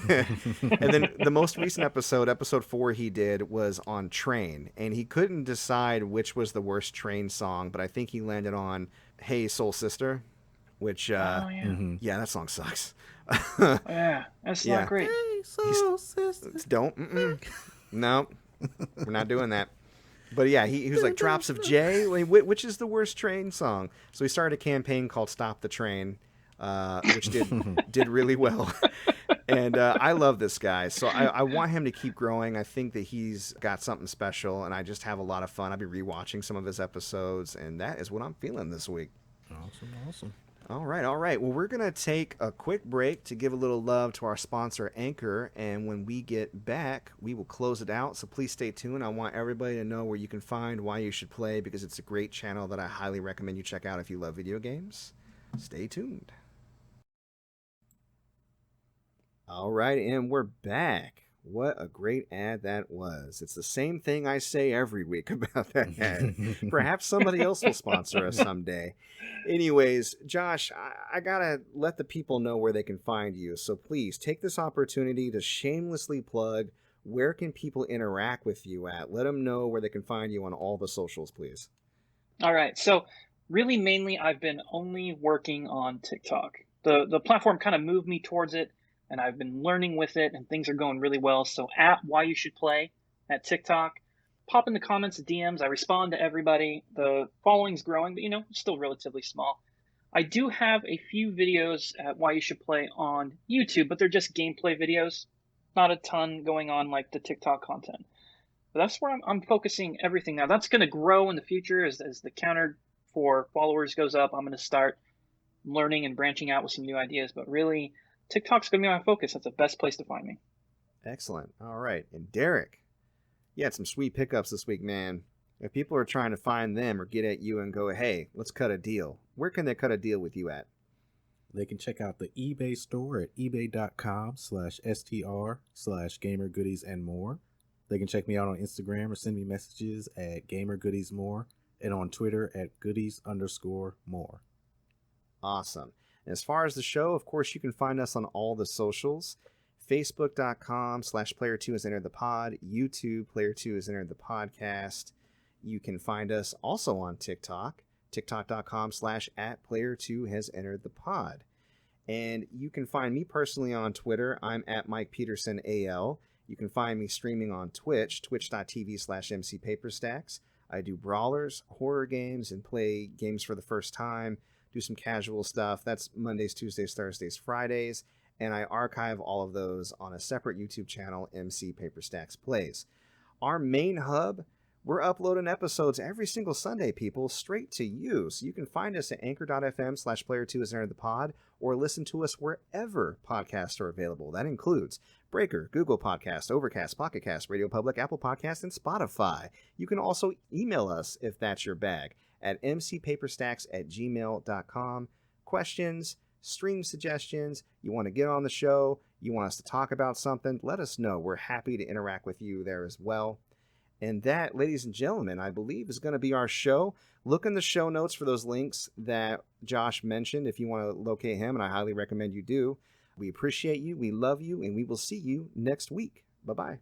And then the most recent episode 4 he did was on Train. And he couldn't decide which was the worst Train song, but I think he landed on Hey Soul Sister, which, Oh, yeah. yeah, that song sucks. Oh, yeah. That's Yeah. not great. Hey, soul sister. Don't. No, we're not doing that. But yeah, he was like Drops of J, like, which is the worst Train song. So he started a campaign called Stop the Train, which did really well. And I love this guy, so I want him to keep growing. I think that he's got something special, and I just have a lot of fun. I'll be rewatching some of his episodes, and that is what I'm feeling this week. Awesome. All right. Well, we're going to take a quick break to give a little love to our sponsor, Anchor. And when we get back, we will close it out. So please stay tuned. I want everybody to know where you can find Why You Should Play, because it's a great channel that I highly recommend you check out if you love video games. Stay tuned. All right, and we're back. What a great ad that was. It's the same thing I say every week about that ad. Perhaps somebody else will sponsor us someday. Anyways, Josh, I gotta let the people know where they can find you. So please take this opportunity to shamelessly plug where can people interact with you at. Let them know where they can find you on all the socials, please. All right. So really mainly I've been only working on TikTok. The platform kind of moved me towards it, and I've been learning with it, and things are going really well. So at Why You Should Play at TikTok, pop in the comments, DMs. I respond to everybody. The following's growing, but still relatively small. I do have a few videos at Why You Should Play on YouTube, but they're just gameplay videos. Not a ton going on like the TikTok content. But that's where I'm focusing everything now. That's going to grow in the future as the counter for followers goes up. I'm going to start learning and branching out with some new ideas. But really, TikTok's going to be my focus. That's the best place to find me. Excellent. All right. And Derrick, you had some sweet pickups this week, man. If people are trying to find them or get at you and go, hey, let's cut a deal, where can they cut a deal with you at? They can check out the eBay store at ebay.com/str/gamergoodies and more. They can check me out on Instagram or send me messages at gamergoodiesmore, and on Twitter at goodies_more. Awesome. And as far as the show, of course, you can find us on all the socials. Facebook.com/Player2 has entered the pod. YouTube, Player2 has entered the podcast. You can find us also on TikTok. TikTok.com/@Player2 has entered the pod. And you can find me personally on Twitter. I'm at Mike Peterson AL. You can find me streaming on Twitch, twitch.tv/MCPaperstacks. I do brawlers, horror games, and play games for the first time. Do some casual stuff. That's Mondays, Tuesdays, Thursdays, Fridays. And I archive all of those on a separate YouTube channel, MC Paperstacks Plays. our main hub, we're uploading episodes every single Sunday, people, straight to you. So you can find us at anchor.fm/player2 is the pod, or listen to us wherever podcasts are available. That includes Breaker, Google Podcasts, Overcast, Pocket Cast, Radio Public, Apple Podcasts, and Spotify. You can also email us if that's your bag at mcpaperstacks@gmail.com. Questions, stream suggestions, you want to get on the show, you want us to talk about something, let us know. We're happy to interact with you there as well. And that, ladies and gentlemen, I believe is going to be our show. Look in the show notes for those links that Josh mentioned if you want to locate him, and I highly recommend you do. We appreciate you, we love you, and we will see you next week. Bye-bye.